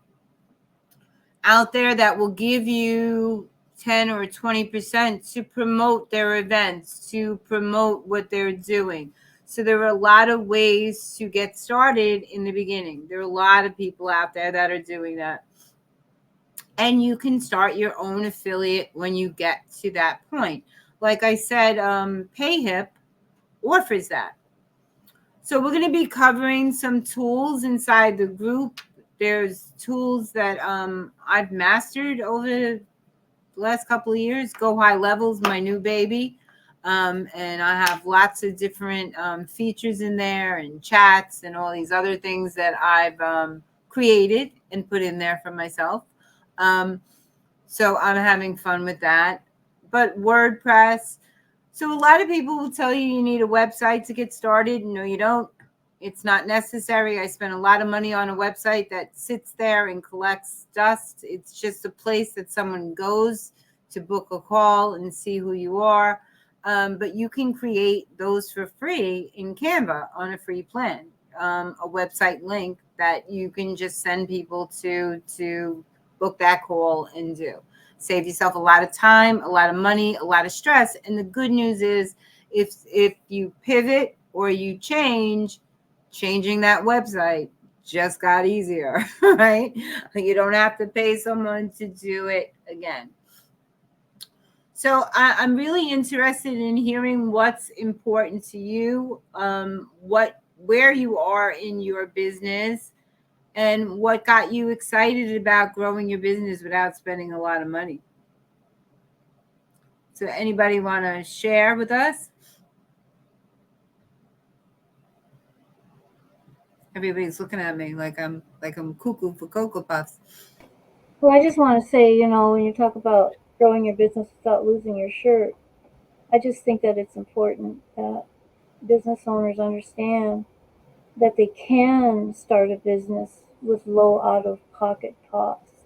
out there that will give you 10 or 20% to promote their events, to promote what they're doing. So there are a lot of ways to get started in the beginning. There are a lot of people out there that are doing that. And you can start your own affiliate when you get to that point. Like I said, PayHip offers that. So we're going to be covering some tools inside the group. There's tools that I've mastered over the last couple of years. Go High Levels, my new baby. And I have lots of different features in there, and chats and all these other things that I've created and put in there for myself. So I'm having fun with that. But WordPress. So a lot of people will tell you need a website to get started. No, you don't. It's not necessary. I spent a lot of money on a website that sits there and collects dust. It's just a place that someone goes to book a call and see who you are. But you can create those for free in Canva on a free plan. A website link that you can just send people to book that call and do. Save yourself a lot of time, a lot of money, a lot of stress. And the good news is if you pivot or you changing that website just got easier, right? You don't have to pay someone to do it again. So I'm really interested in hearing what's important to you, where you are in your business, and what got you excited about growing your business without spending a lot of money. So anybody want to share with us? Everybody's looking at me like I'm cuckoo for Cocoa Puffs. Well, I just want to say, when you talk about growing your business without losing your shirt, I just think that it's important that business owners understand that they can start a business with low out of pocket costs.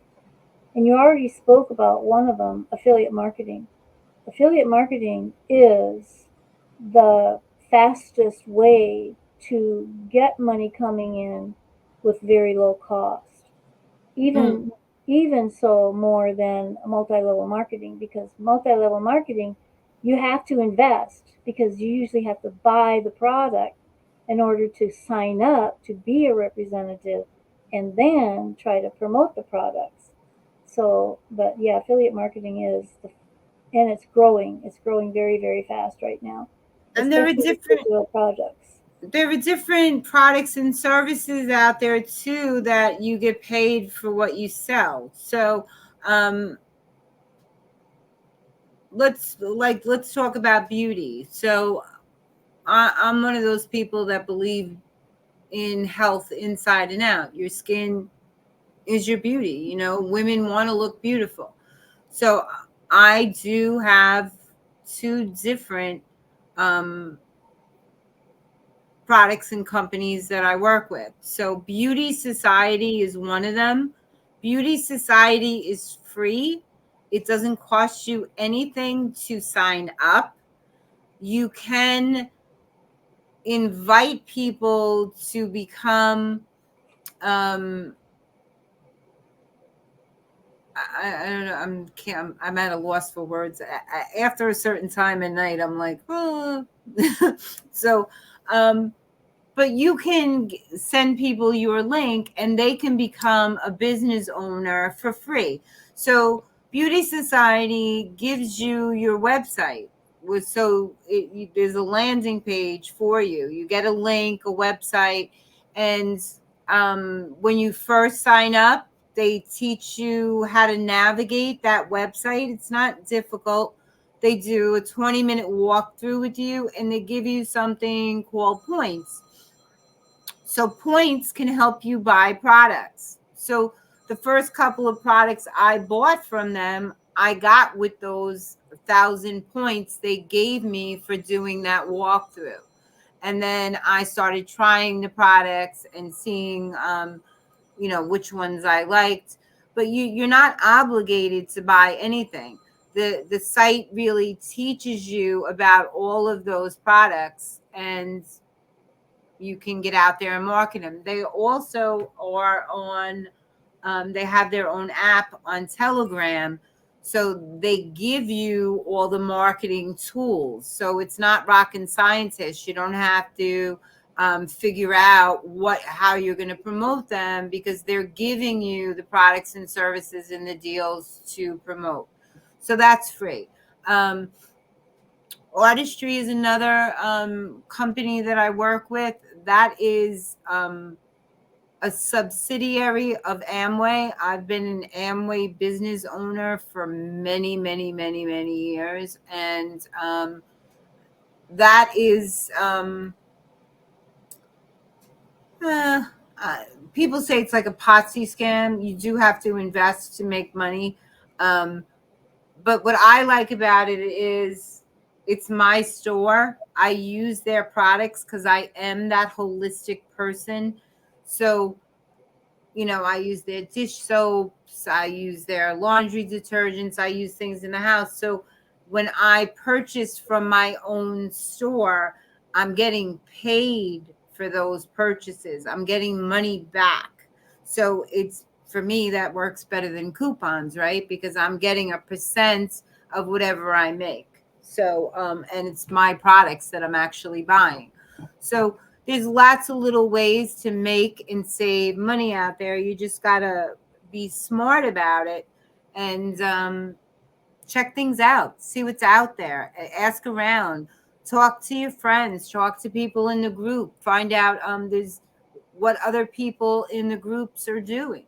And you already spoke about one of them, affiliate marketing. Affiliate marketing is the fastest way to get money coming in with very low cost. Even even so more than multi-level marketing, because multi-level marketing you have to invest because you usually have to buy the product in order to sign up to be a representative and then try to promote the products. So, but yeah, affiliate marketing and it's growing very, very fast right now, And there are especially with different digital products. products and services out there too that you get paid for what you sell. So let's talk about beauty. So I'm one of those people that believe in health inside and out. Your skin is your beauty. Women want to look beautiful. So I do have two different products and companies that I work with. So Beauty Society is one of them. Beauty Society is free. It doesn't cost you anything to sign up. You can invite people to become I don't know. I'm at a loss for words. After a certain time at night, I'm like, oh. So, but you can send people your link and they can become a business owner for free. So Beauty Society gives you your website. There's a landing page for you. You get a link, a website, and when you first sign up, they teach you how to navigate that website. It's not difficult. They do a 20-minute walkthrough with you, and they give you something called points. So points can help you buy products. So the first couple of products I bought from them, I got with those 1,000 points they gave me for doing that walkthrough. And then I started trying the products and seeing, which ones I liked. But you're not obligated to buy anything. The site really teaches you about all of those products, and you can get out there and market them. They also are on, they have their own app on Telegram. So they give you all the marketing tools. So it's not rocket scientist. You don't have to figure out how you're going to promote them, because they're giving you the products and services and the deals to promote. So that's free. Artistry is another company that I work with. That is a subsidiary of Amway. I've been an Amway business owner for many, many, many, many years. And that is, people say it's like a Potsy scam. You do have to invest to make money. But what I like about it is it's my store. I use their products because I am that holistic person. So, I use their dish soaps, I use their laundry detergents, I use things in the house. So when I purchase from my own store, I'm getting paid for those purchases. I'm getting money back. So it's, for me, that works better than coupons, right? Because I'm getting a percent of whatever I make. So, and it's my products that I'm actually buying. So there's lots of little ways to make and save money out there. You just got to be smart about it and check things out, see what's out there, ask around, talk to your friends, talk to people in the group, find out there's what other people in the groups are doing,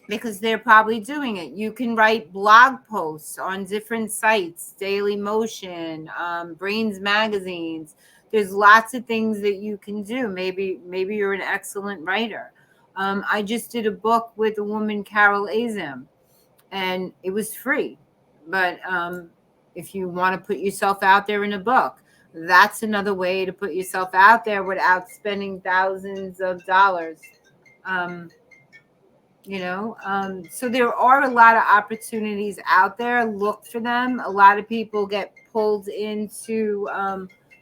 because they're probably doing it. You can write blog posts on different sites, Daily Motion, Brains magazines. There's lots of things that you can do. Maybe you're an excellent writer. I just did a book with a woman, Carol Azam, and it was free. But if you want to put yourself out there in a book, that's another way to put yourself out there without spending thousands of dollars. Um, so there are a lot of opportunities out there. Look for them. A lot of people get pulled into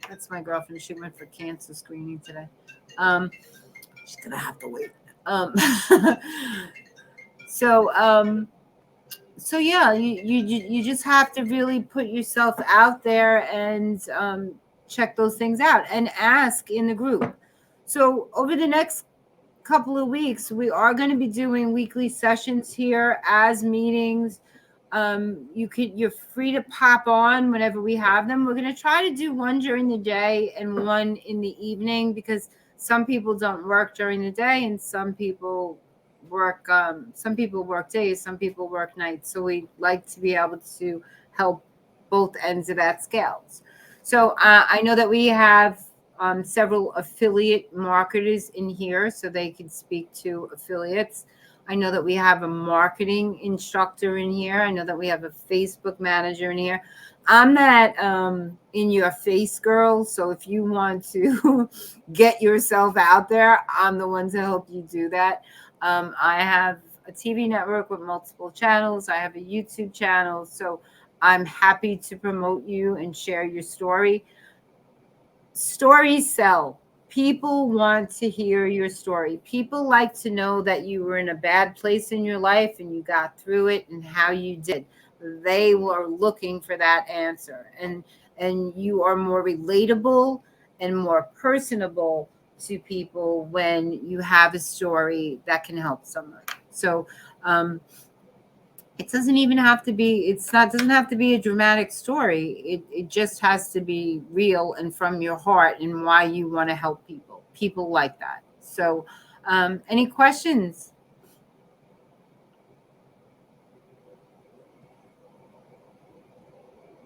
that's my girlfriend. She went for cancer screening today. She's gonna have to wait. So so yeah, you just have to really put yourself out there and check those things out and ask in the group. So over the next couple of weeks, we are going to be doing weekly sessions here as meetings. You're free to pop on whenever we have them. We're going to try to do one during the day and one in the evening, because some people don't work during the day and some people work days, some people work nights. So we like to be able to help both ends of that scale. So I know that we have several affiliate marketers in here, so they can speak to affiliates. I know that we have a marketing instructor in here. I know that we have a Facebook manager in here. I'm that in your face girl. So if you want to get yourself out there, I'm the one to help you do that. I have a TV network with multiple channels. I have a YouTube channel. So I'm happy to promote you and share your story. Stories sell. People want to hear your story. People like to know that you were in a bad place in your life and you got through it and how you did. They were looking for that answer. And you are more relatable and more personable to people when you have a story that can help someone. So um, it doesn't even have to be, it's not, doesn't have to be a dramatic story. It just has to be real and from your heart and why you want to help people. People like that. So any questions?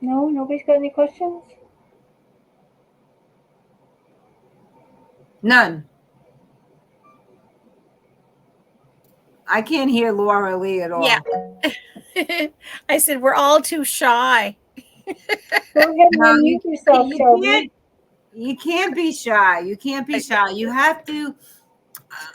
No, nobody's got any questions? None. I can't hear Laura Lee at all. Yeah. I said we're all too shy. Go ahead and No, unmute yourself, you Shelby. can't. You can't be shy. You can't be shy. You have to.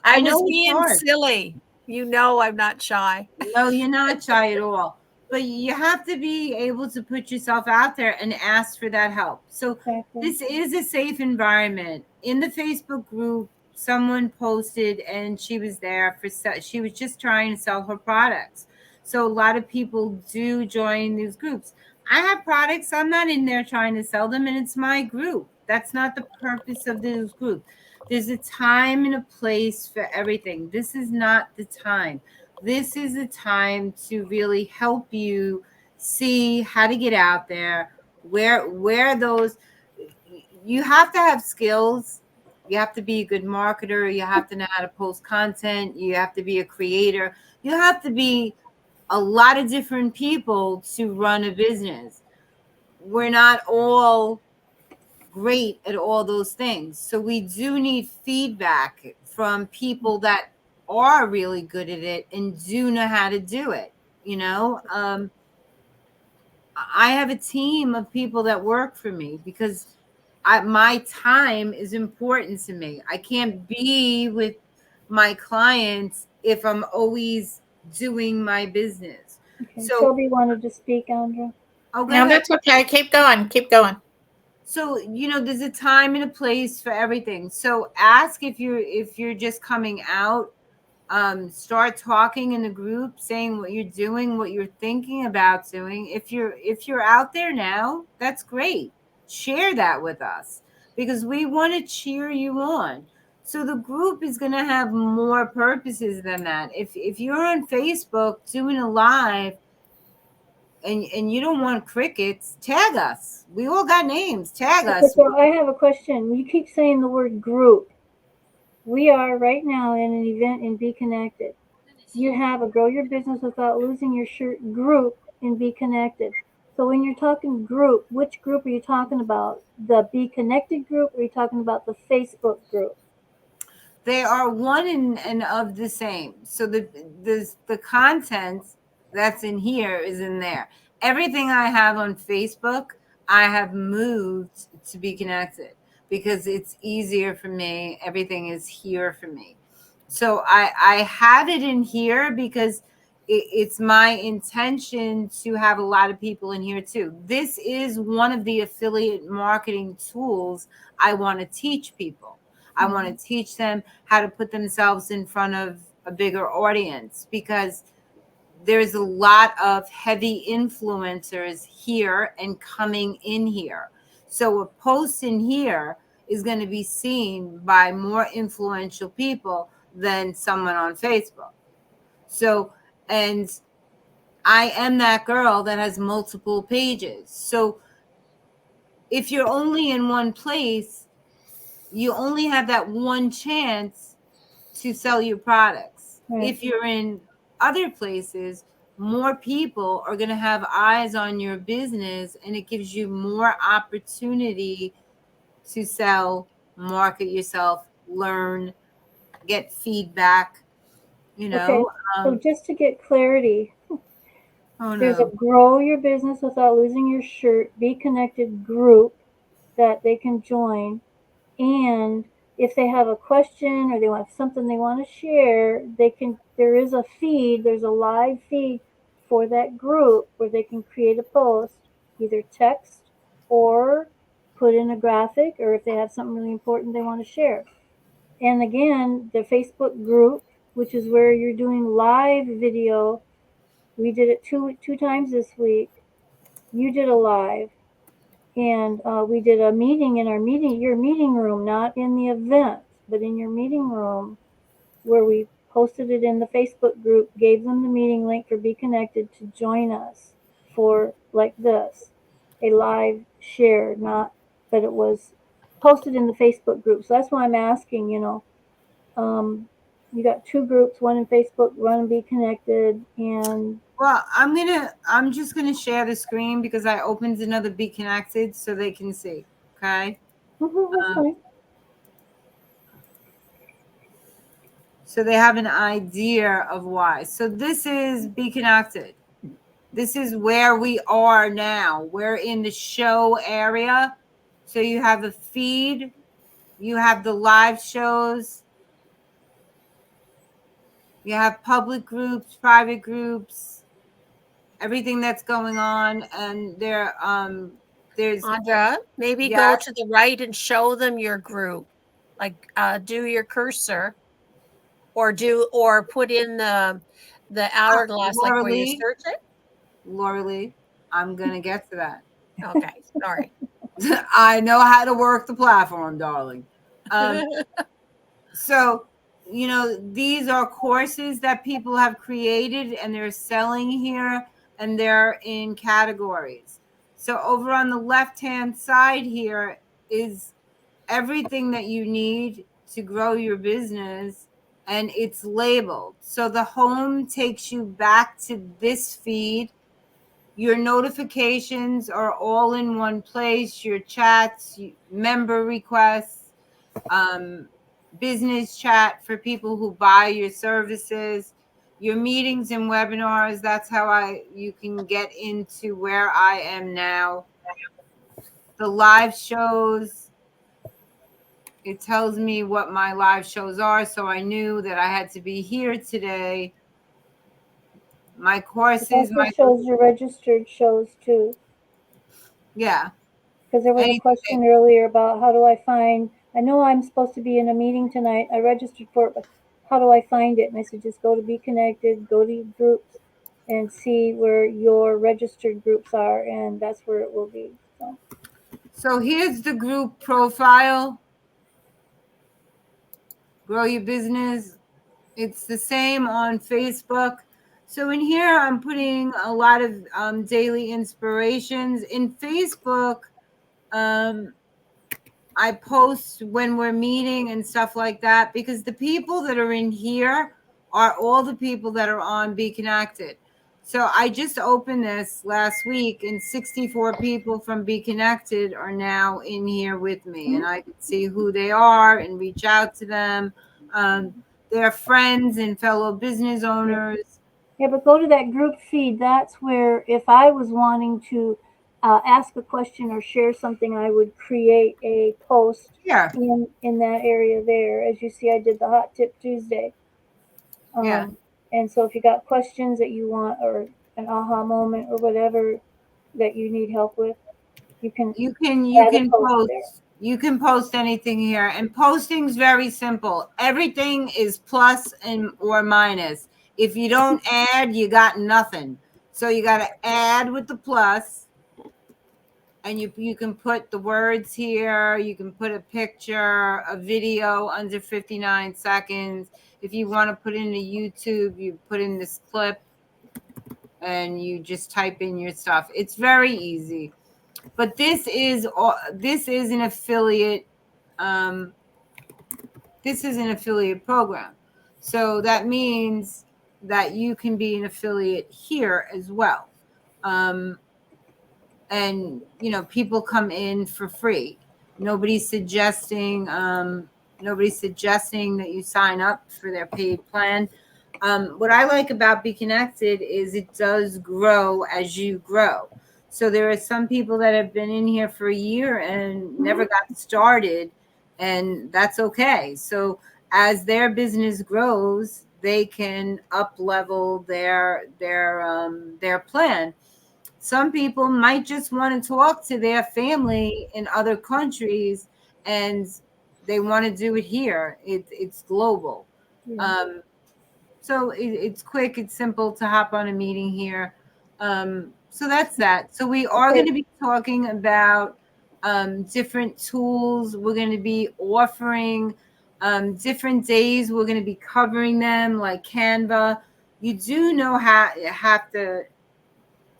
I know was it's being hard. silly. You know I'm not shy. No, you're not shy at all. But you have to be able to put yourself out there and ask for that help. So Exactly. this is a safe environment. In the Facebook group, someone posted and she was there for, she was just trying to sell her products. So a lot of people do join these groups. I have products, I'm not in there trying to sell them, and it's my group. That's not the purpose of this group. There's a time and a place for everything. This is not the time. This is a time to really help you see how to get out there, where those, you have to have skills. You have to be a good marketer. You have to know how to post content. You have to be a creator. You have to be a lot of different people to run a business. We're not all great at all those things. So we do need feedback from people that are really good at it and do know how to do it. You know, I have a team of people that work for me because my time is important to me. I can't be with my clients if I'm always doing my business. Okay. So, Shelby wanted to speak, Andra. oh, go No, ahead. that's okay. Keep going. Keep going. So, you know, there's a time and a place for everything. So ask if you're just coming out. Start talking in the group, saying what you're doing, what you're thinking about doing. If you're out there now, that's great. Share that with us because we want to cheer you on. So the group is going to have more purposes than that. If you're on Facebook doing a live and you don't want crickets, tag us. We all got names. Tag Okay, us. so I have a question. You keep saying the word group. We are right now in an event in Be Connected. You have a Grow Your Business Without Losing Your Shirt group in Be Connected. So when you're talking group, which group are you talking about? The Be Connected group, or are you talking about the Facebook group? They are one and of the same. So the content that's in here is in there. Everything I have on Facebook, I have moved to Be Connected because it's easier for me. Everything is here for me. So I have it in here because it's my intention to have a lot of people in here too. This is one of the affiliate marketing tools I want to teach people. I want to teach them how to put themselves in front of a bigger audience because there's a lot of heavy influencers here and coming in here. So a post in here is going to be seen by more influential people than someone on Facebook. So, and I am that girl that has multiple pages. So if you're only in one place, you only have that one chance to sell your products. Right. If you're in other places, more people are going to have eyes on your business and it gives you more opportunity to sell, market yourself, learn, get feedback, you Okay, know. so just to get clarity, Oh there's a no. Grow Your Business Without Losing Your Shirt Be Connected group that they can join, and if they have a question or they want something they want to share, there is a feed, there's a live feed for that group where they can create a post, either text or put in a graphic, or if they have something really important they want to share. And again, the Facebook group, which is where you're doing live video, we did it two times this week. You did a live, and we did a meeting in your meeting room, not in the event, but in your meeting room, where we posted it in the Facebook group, gave them the meeting link for Be Connected to join us for like this, a live share, not, but it was posted in the Facebook group. So that's why I'm asking, you got two groups, one in Facebook, one in Be Connected, and Well, I'm just gonna share the screen because I opened another Be Connected so they can see. Okay. that's Um, fine. so they have an idea of why. So this is Be Connected. This is where we are now. We're in the show area. So you have the feed, you have the live shows, you have public groups, private groups, everything that's going on, and there's Andra, maybe go yes, to the right and show them your group. Like do your cursor or put in the hourglass like Laura where you Lee, search it. Laura Lee, I'm gonna get to that. Okay, sorry. I know how to work the platform, darling. So, these are courses that people have created and they're selling here, and they're in categories. So, over on the left hand side here is everything that you need to grow your business, and it's labeled. So, the home takes you back to this feed. Your notifications are all in one place, your chats, member requests, business chat for people who buy your services, your meetings and webinars. That's how you can get into where I am now. The live shows, it tells me what my live shows are, so I knew that I had to be here today. My It courses, also shows your registered shows too. yeah. Because there was a Anything, question earlier about how do I find, I know I'm supposed to be in a meeting tonight, I registered for it, but how do I find it? And I said, just go to Be Connected, go to groups, and see where your registered groups are, and that's where it will be. so here's the group profile. Grow your business. It's the same on Facebook. So in here, I'm putting a lot of daily inspirations. In Facebook, I post when we're meeting and stuff like that, because the people that are in here are all the people that are on Be Connected. So I just opened this last week, and 64 people from Be Connected are now in here with me, and I can see who they are and reach out to them. They're friends and fellow business owners. Yeah, but go to that group feed. That's where, if I was wanting to ask a question or share something, I would create a post Here, in that area there. As you see, I did the Hot Tip Tuesday. yeah. And so if you got questions that you want, or an aha moment or whatever that you need help with, you can You add a can post there. post anything here, and posting's very simple. Everything is plus and or minus. If you don't add, you got nothing. So you got to add with the plus, and you can put the words here. You can put a picture, a video under 59 seconds. If you want to put in a YouTube, you put in this clip and you just type in your stuff. It's very easy. But this is an affiliate. This is an affiliate program, so that means that you can be an affiliate here as well. And people come in for free. Nobody's suggesting that you sign up for their paid plan. What I like about Be Connected is it does grow as you grow. So there are some people that have been in here for a year and never got started, and that's okay. So as their business grows, they can up level their plan. Some people might just want to talk to their family in other countries, and they want to do it here. It's global. Yeah. So it's quick, it's simple to hop on a meeting here. So that's that. So we are going Okay. to be talking about different tools. We're going to be offering different days. We're going to be covering them like Canva. You do know how you have to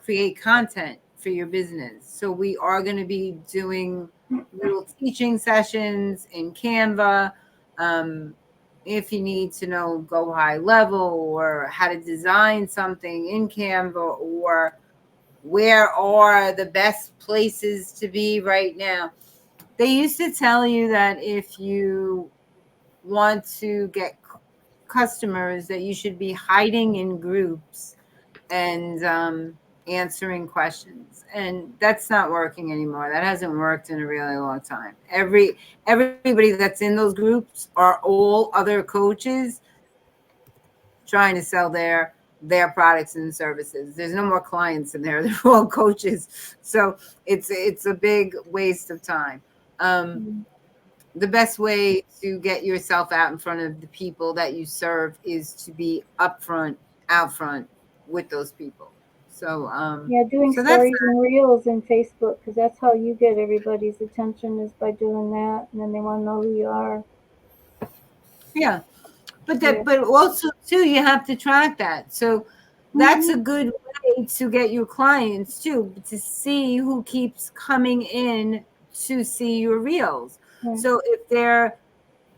create content for your business. So we are going to be doing little teaching sessions in Canva. Um, if you need to know go high level or how to design something in Canva, or where are the best places to be right now. They used to tell you that if you want to get customers, that you should be hiding in groups and answering questions, and that's not working anymore. That hasn't worked in a really long time. Everybody that's in those groups are all other coaches trying to sell their products and services. There's no more clients in there. They're all coaches. So it's a big waste of time. The best way to get yourself out in front of the people that you serve is to be upfront, out front with those people. So Yeah, doing so that's stories and reels in Facebook, because that's how you get everybody's attention, is by doing that, and then they want to know who you are. yeah. Yeah. But also too, you have to track that. So that's a Mm-hmm. good way to get your clients too, to see who keeps coming in to see your reels. Right. So if they're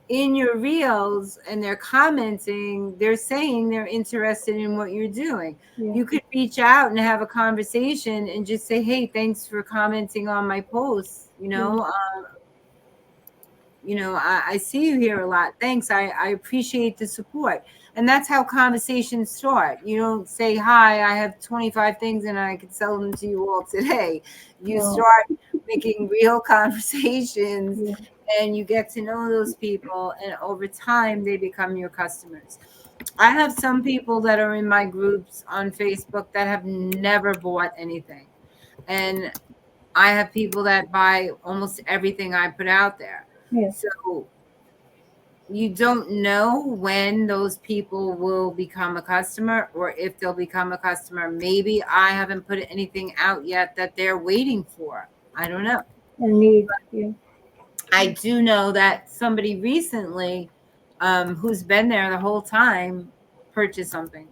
in your reels and they're commenting, they're saying they're interested in what you're doing. Yeah. You could reach out and have a conversation and just say, hey, thanks for commenting on my posts. Yeah. I see you here a lot. Thanks. I appreciate the support. And that's how conversations start. You don't say, hi, I have 25 things and I could sell them to you all today. You No. start making real conversations, Yeah. and you get to know those people. And over time, they become your customers. I have some people that are in my groups on Facebook that have never bought anything. And I have people that buy almost everything I put out there. Yeah. So you don't know when those people will become a customer, or if they'll become a customer. Maybe I haven't put anything out yet that they're waiting for. I don't know. A need. Yeah. I do know that somebody recently, who's been there the whole time, purchased something,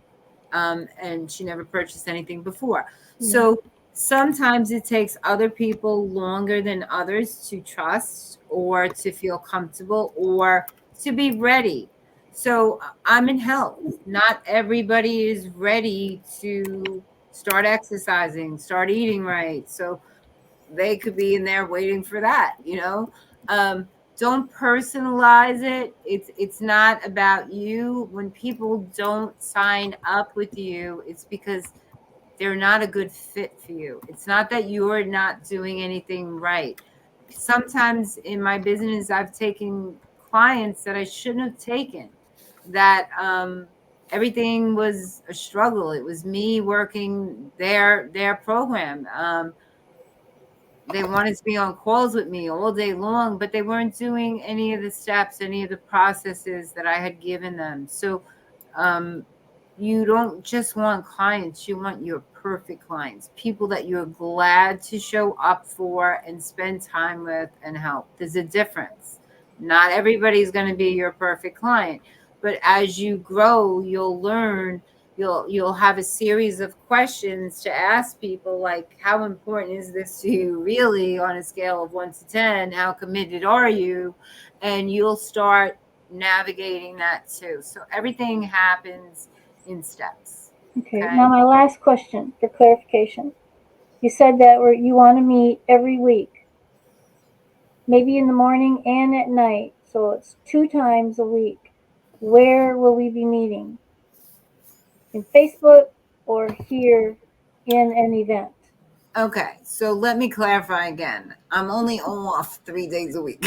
and she never purchased anything before. Yeah. So sometimes it takes other people longer than others to trust or to feel comfortable or to be ready. So I'm in health. Not everybody is ready to start exercising, start eating right. So they could be in there waiting for that. um, don't personalize it. It's not about you. When people don't sign up with you, it's because they're not a good fit for you. It's not that you're not doing anything right. Sometimes in my business, I've taken clients that I shouldn't have taken, that everything was a struggle. It was me working their program. They wanted to be on calls with me all day long, but they weren't doing any of the steps, any of the processes that I had given them. So um, you don't just want clients, you want your perfect clients, people that you're glad to show up for and spend time with and help. There's a difference. Not everybody's going to be your perfect client, but as you grow, you'll learn. You'll have a series of questions to ask people, like, how important is this to you really, on a scale of 1 to 10? How committed are you? And you'll start navigating that too. So everything happens in steps. Okay. Okay. Now my last question for clarification. You said that you want to meet every week, maybe in the morning and at night. So it's 2 times a week. Where will we be meeting? In Facebook or here in an event? Okay, so let me clarify again. I'm only off 3 days a week.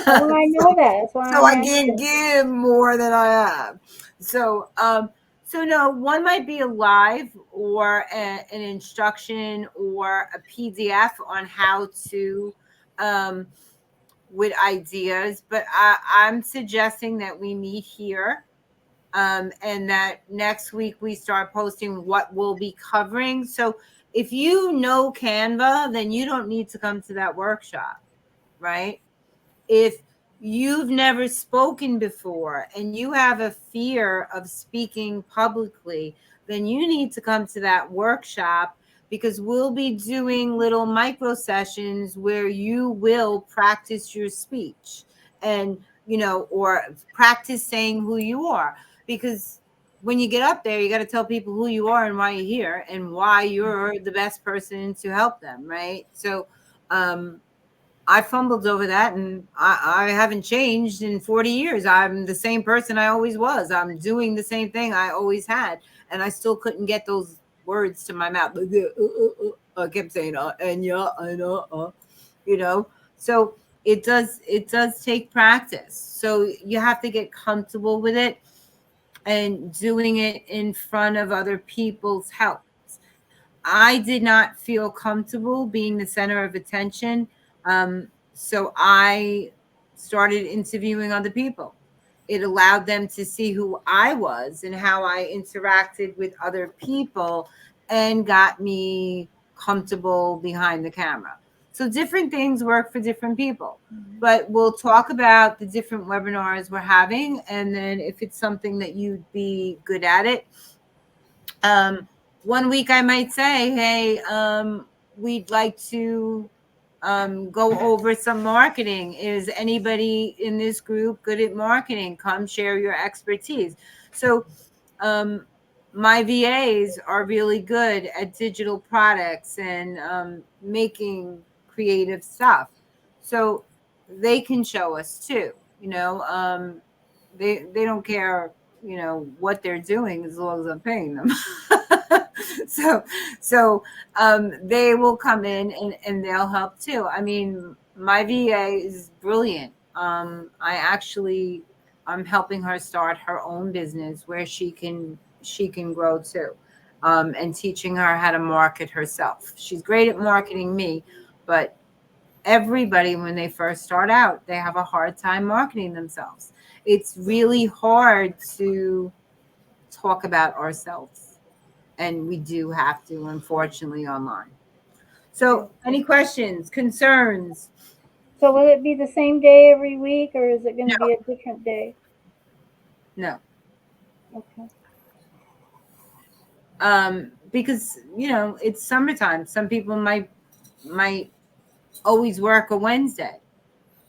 Oh, I know that. That's why So I'm I can't asking. give more than I have. So so no, one might be a live or an instruction or a PDF on how to um with ideas, but I'm suggesting that we meet here, and that next week we start posting what we'll be covering. So if you know Canva, then you don't need to come to that workshop, right? If you've never spoken before and you have a fear of speaking publicly, then you need to come to that workshop, because we'll be doing little micro sessions where you will practice your speech and, or practice saying who you are. Because when you get up there, you got to tell people who you are and why you're here and why you're the best person to help them, right? So, I fumbled over that, and I haven't changed in 40 years. I'm the same person I always was. I'm doing the same thing I always had, and I still couldn't get those words to my mouth. I kept saying, and yeah, I know, you know. So it does take practice. So you have to get comfortable with it and doing it in front of other people's help. I did not feel comfortable being the center of attention. So I started interviewing other people. It allowed them to see who I was and how I interacted with other people, and got me comfortable behind the camera. So different things work for different people. But we'll talk about the different webinars we're having. And then if it's something that you'd be good at it, um, one week I might say, hey, we'd like to go over some marketing. Is anybody in this group good at marketing? Come share your expertise. So um, my VAs are really good at digital products and making creative stuff. So they can show us too. They don't care, what they're doing, as long as I'm paying them. so they will come in, and they'll help too. I mean, my VA is brilliant. I'm helping her start her own business where she can grow too, and teaching her how to market herself. She's great at marketing me, but everybody, when they first start out, they have a hard time marketing themselves. It's really hard to talk about ourselves, and we do have to, unfortunately, online. So any questions, concerns? So will it be the same day every week, or is it going to No. be a different day? No. Okay. Because it's summertime. Some people might always work a Wednesday,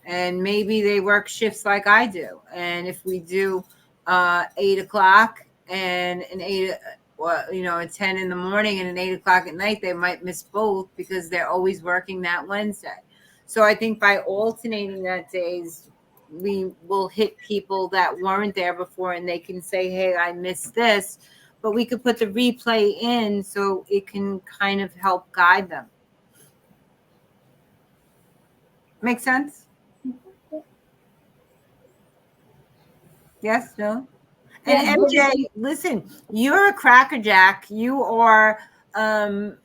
and maybe they work shifts like I do. And if we do 8 o'clock and an 8, well, a 10 in the morning and an 8 o'clock at night, they might miss both because they're always working that Wednesday. So I think by alternating that days, we will hit people that weren't there before, and they can say, hey, I missed this. But we could put the replay in so it can kind of help guide them. Make sense? Yes, no? Yeah. And MJ, listen, you're a crackerjack. You are the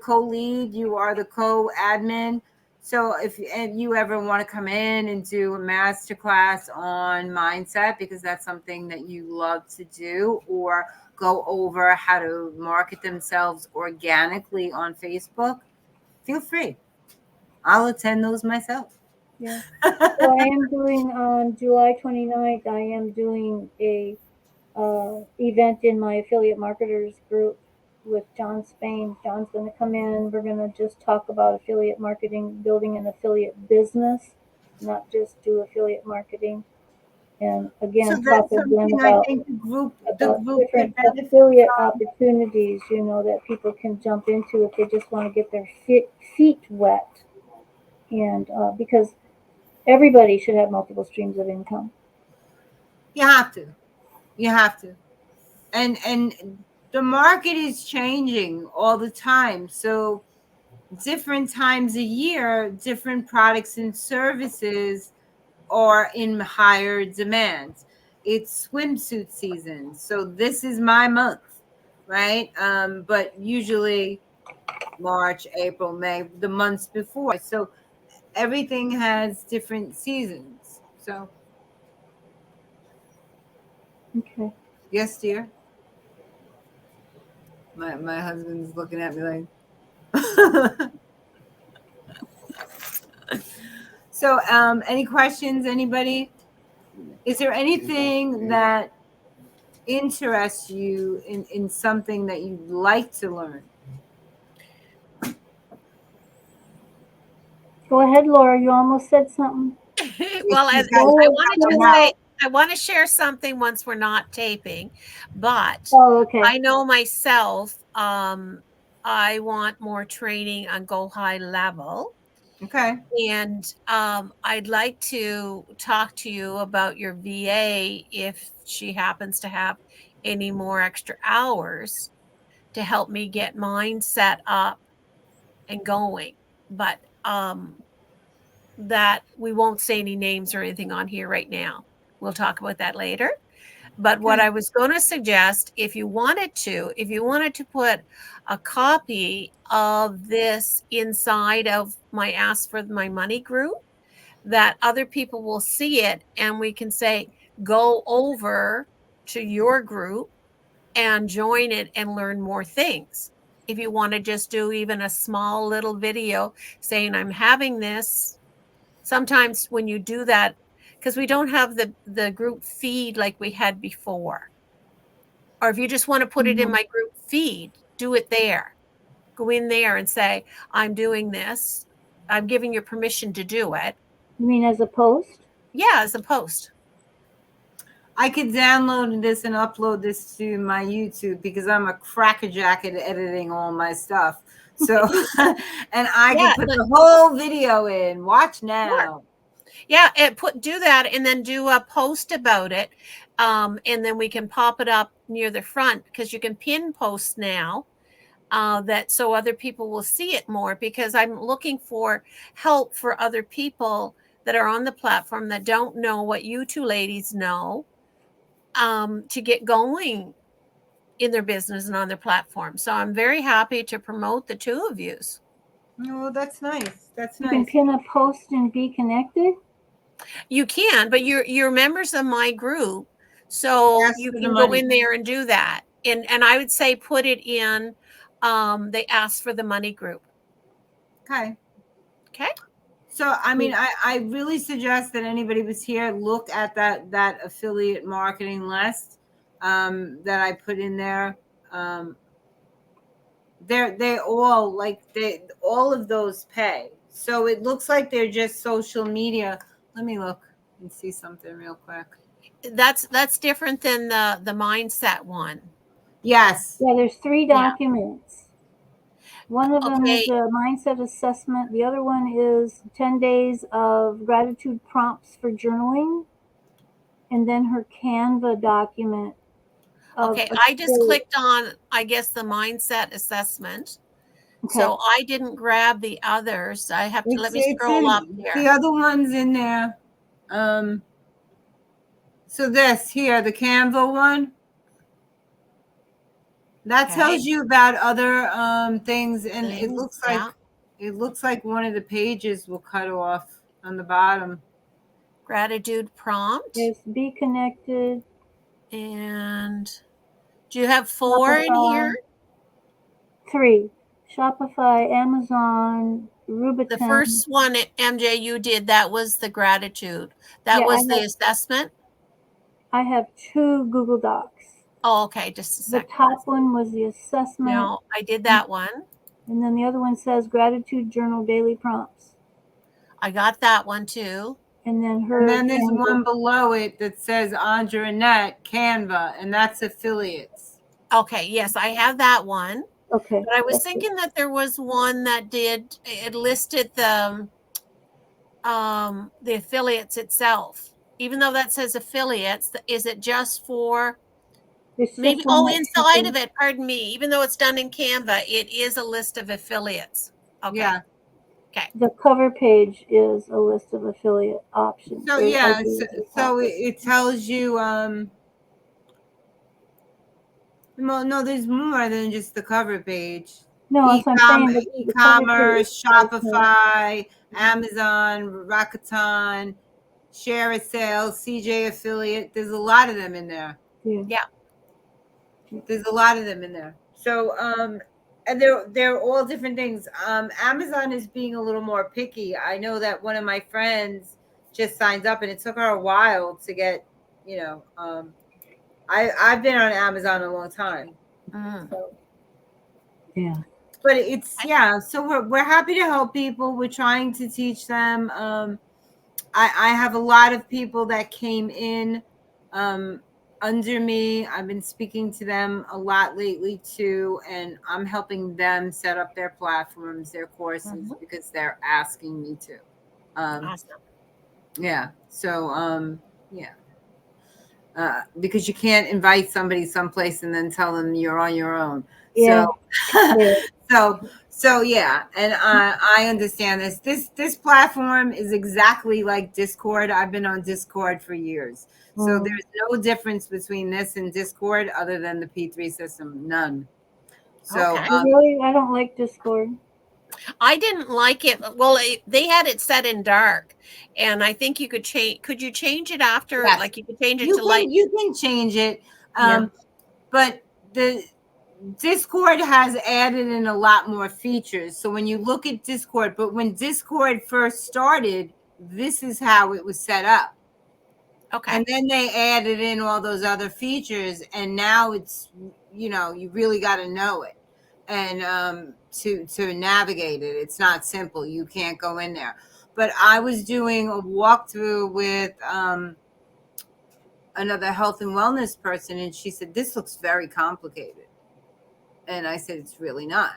co-lead, you are the co-admin. So if you ever want to come in and do a masterclass on mindset, because that's something that you love to do, or go over how to market themselves organically on Facebook, feel free. I'll attend those myself. Yeah. So I am doing on July 29th, I am doing a event in my affiliate marketers group with John Spain. John's going to come in. We're going to just talk about affiliate marketing, building an affiliate business, not just do affiliate marketing. And So again, talk that's again something I think the about group could different benefit affiliate from. opportunities, that people can jump into if they just want to get their feet wet. And because everybody should have multiple streams of income. You have to. You have to. And the market is changing all the time. So different times a year, different products and services are in higher demand. It's swimsuit season. So this is my month, right? But usually March, April, May, the months before. So everything has different seasons. So Okay. yes, dear. My husband's looking at me like so any questions, anybody? Is there anything that interests you in something that you'd like to learn? Go ahead, Laura. You almost said something. Well, She's as got Go I ahead. wanted Go to ahead. say, I want to share something once we're not taping, but Oh, okay. I know myself, I want more training on Go High Level. Okay. And I'd like to talk to you about your VA if she happens to have any more extra hours to help me get mine set up and going. But that we won't say any names or anything on here right now. We'll talk about that later. But what Okay. I was going to suggest, if you wanted to put a copy of this inside of my Ask for My Money group, that other people will see it and we can say, go over to your group and join it and learn more things. If you want to just do even a small little video saying, I'm having this, sometimes when you do that, because we don't have the group feed like we had before. Or if you just want to put it in my group feed, do it there. Go in there and say, I'm doing this. I'm giving you permission to do it. You mean as a post? Yeah, as a post. I could download this and upload this to my YouTube because I'm a crackerjack at editing all my stuff. So, and I Yeah, could put the whole video in. Watch now. sure. Yeah, do that and then do a post about it. And then we can pop it up near the front because you can pin post now. That so other people will see it more, because I'm looking for help for other people that are on the platform that don't know what you two ladies know, to get going in their business and on their platform. So I'm very happy to promote the two of yous. Oh, that's nice. That's You can nice. pin a post and be connected. You can, but you're members of my group, so Ask you for the can go money. in there and do that. And I would say put it in they Ask for the Money group. Okay. Okay. So, I mean, I really suggest that anybody who's here look at that affiliate marketing list that I put in there. They all like all of those pay. So it looks like they're just social media. Let me look and see something real quick. That's different than the mindset one. Yes. Yeah, there's 3 Yeah. documents. One of them is Okay. a mindset assessment. The other one is 10 days of gratitude prompts for journaling. And then her Canva document of Okay. a I just skill. clicked on, I guess, the mindset assessment. Okay. So I didn't grab the others. I have to let me It's scroll up in the here. other one's in there. So this here, the Canva one, that Okay. tells you about other things, and Things, yeah. it looks like one of the pages will cut off on the bottom. Gratitude prompt. There's be connected. And do you have 4 in here? Shopify. 3. Shopify, Amazon, The Rubiton. first one, MJ, you did, that was the gratitude. That Yeah, was the assessment. I have 2 Google Docs. Oh, okay, just a The second. top one was the assessment. No, I did that one. And then the other one says gratitude journal daily prompts. I got that one too. And then her. And then there's Canva. one below it that says Andrea Annette Canva, and that's affiliates. Okay, yes, I have that one. Okay. But I was thinking that there was one that it listed the affiliates itself. Even though that says affiliates, is it just for It's Maybe, just one inside of it, pardon me, even though it's done in Canva, it is a list of affiliates. Okay. Yeah. Okay. the cover page is a list of affiliate options. So There's yeah, ideas at the so top. it tells you no, there's more than just the cover page. No, that's what I'm saying. The cover page E-commerce, has more. Shopify, Amazon, Rakuten, Share a Sale, CJ Affiliate. There's a lot of them in there. Yeah. Yeah. There's a lot of them in there. So and they're all different things. Amazon is being a little more picky. I know that one of my friends just signed up, and it took her a while to get, you know, I've been on Amazon a long time. So, Yeah. but it's so we're happy to help people. We're trying to teach them. I have a lot of people that came in under me. I've been speaking to them a lot lately too, and I'm helping them set up their platforms, their courses, because they're asking me to. Awesome. Yeah. So because you can't invite somebody someplace and then tell them you're on your own. Yeah. So yeah, and I understand this. This platform is exactly like Discord. I've been on Discord for years. So there's no difference between this and Discord other than the P3 system. None. So Okay. Really, I don't like Discord. I didn't like it. Well, they had it set in dark, and I think you could change. Could you change it after? yes, Like you could change it to light. you can change it. Yeah. But the Discord has added in a lot more features. So when you look at Discord, but when Discord first started, this is how it was set up. Okay. And then they added in all those other features, and now it's, you really got to know it and to navigate it. It's not simple. You can't go in there. But I was doing a walkthrough with another health and wellness person, and she said, this looks very complicated. And I said, it's really not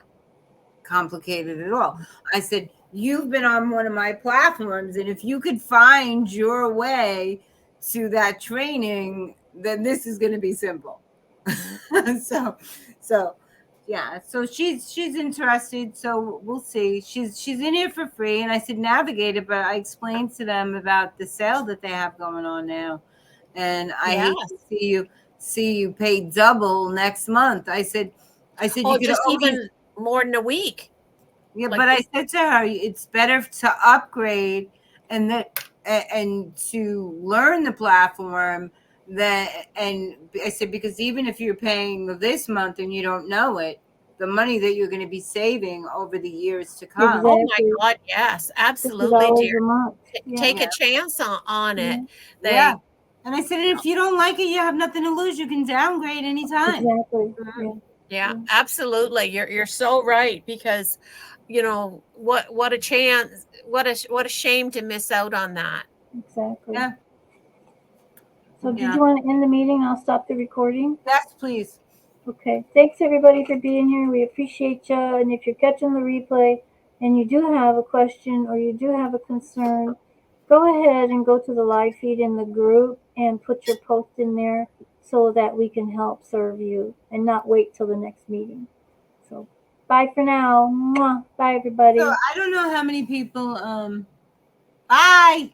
complicated at all. I said, you've been on one of my platforms, and if you could find your way to that training, then this is going to be simple. so yeah, so she's interested, so we'll see. She's in here for free, and I said navigate it, but I explained to them about the sale that they have going on now, and I hate to see you pay double next month. I said Oh, you could just always, even more than a week. yeah, Like but I said to her, it's better to upgrade and to learn the platform and I said, because even if you're paying this month and you don't know it, the money that you're going to be saving over the years to come. Oh my Exactly. God, yes, absolutely, $50 dear. a month. Yeah. Take a chance on it. Yeah. And I said, if you don't like it, you have nothing to lose. You can downgrade anytime. Exactly. Yeah, absolutely. You're so right, because what a chance, what a shame to miss out on that. Exactly. Yeah. So did you want to end the meeting? I'll stop the recording. Yes, please. Okay. Thanks everybody for being here. We appreciate you. And if you're catching the replay and you do have a question or you do have a concern, go ahead and go to the live feed in the group and put your post in there so that we can help serve you and not wait till the next meeting. So bye for now. Mwah. Bye everybody. So I don't know how many people bye.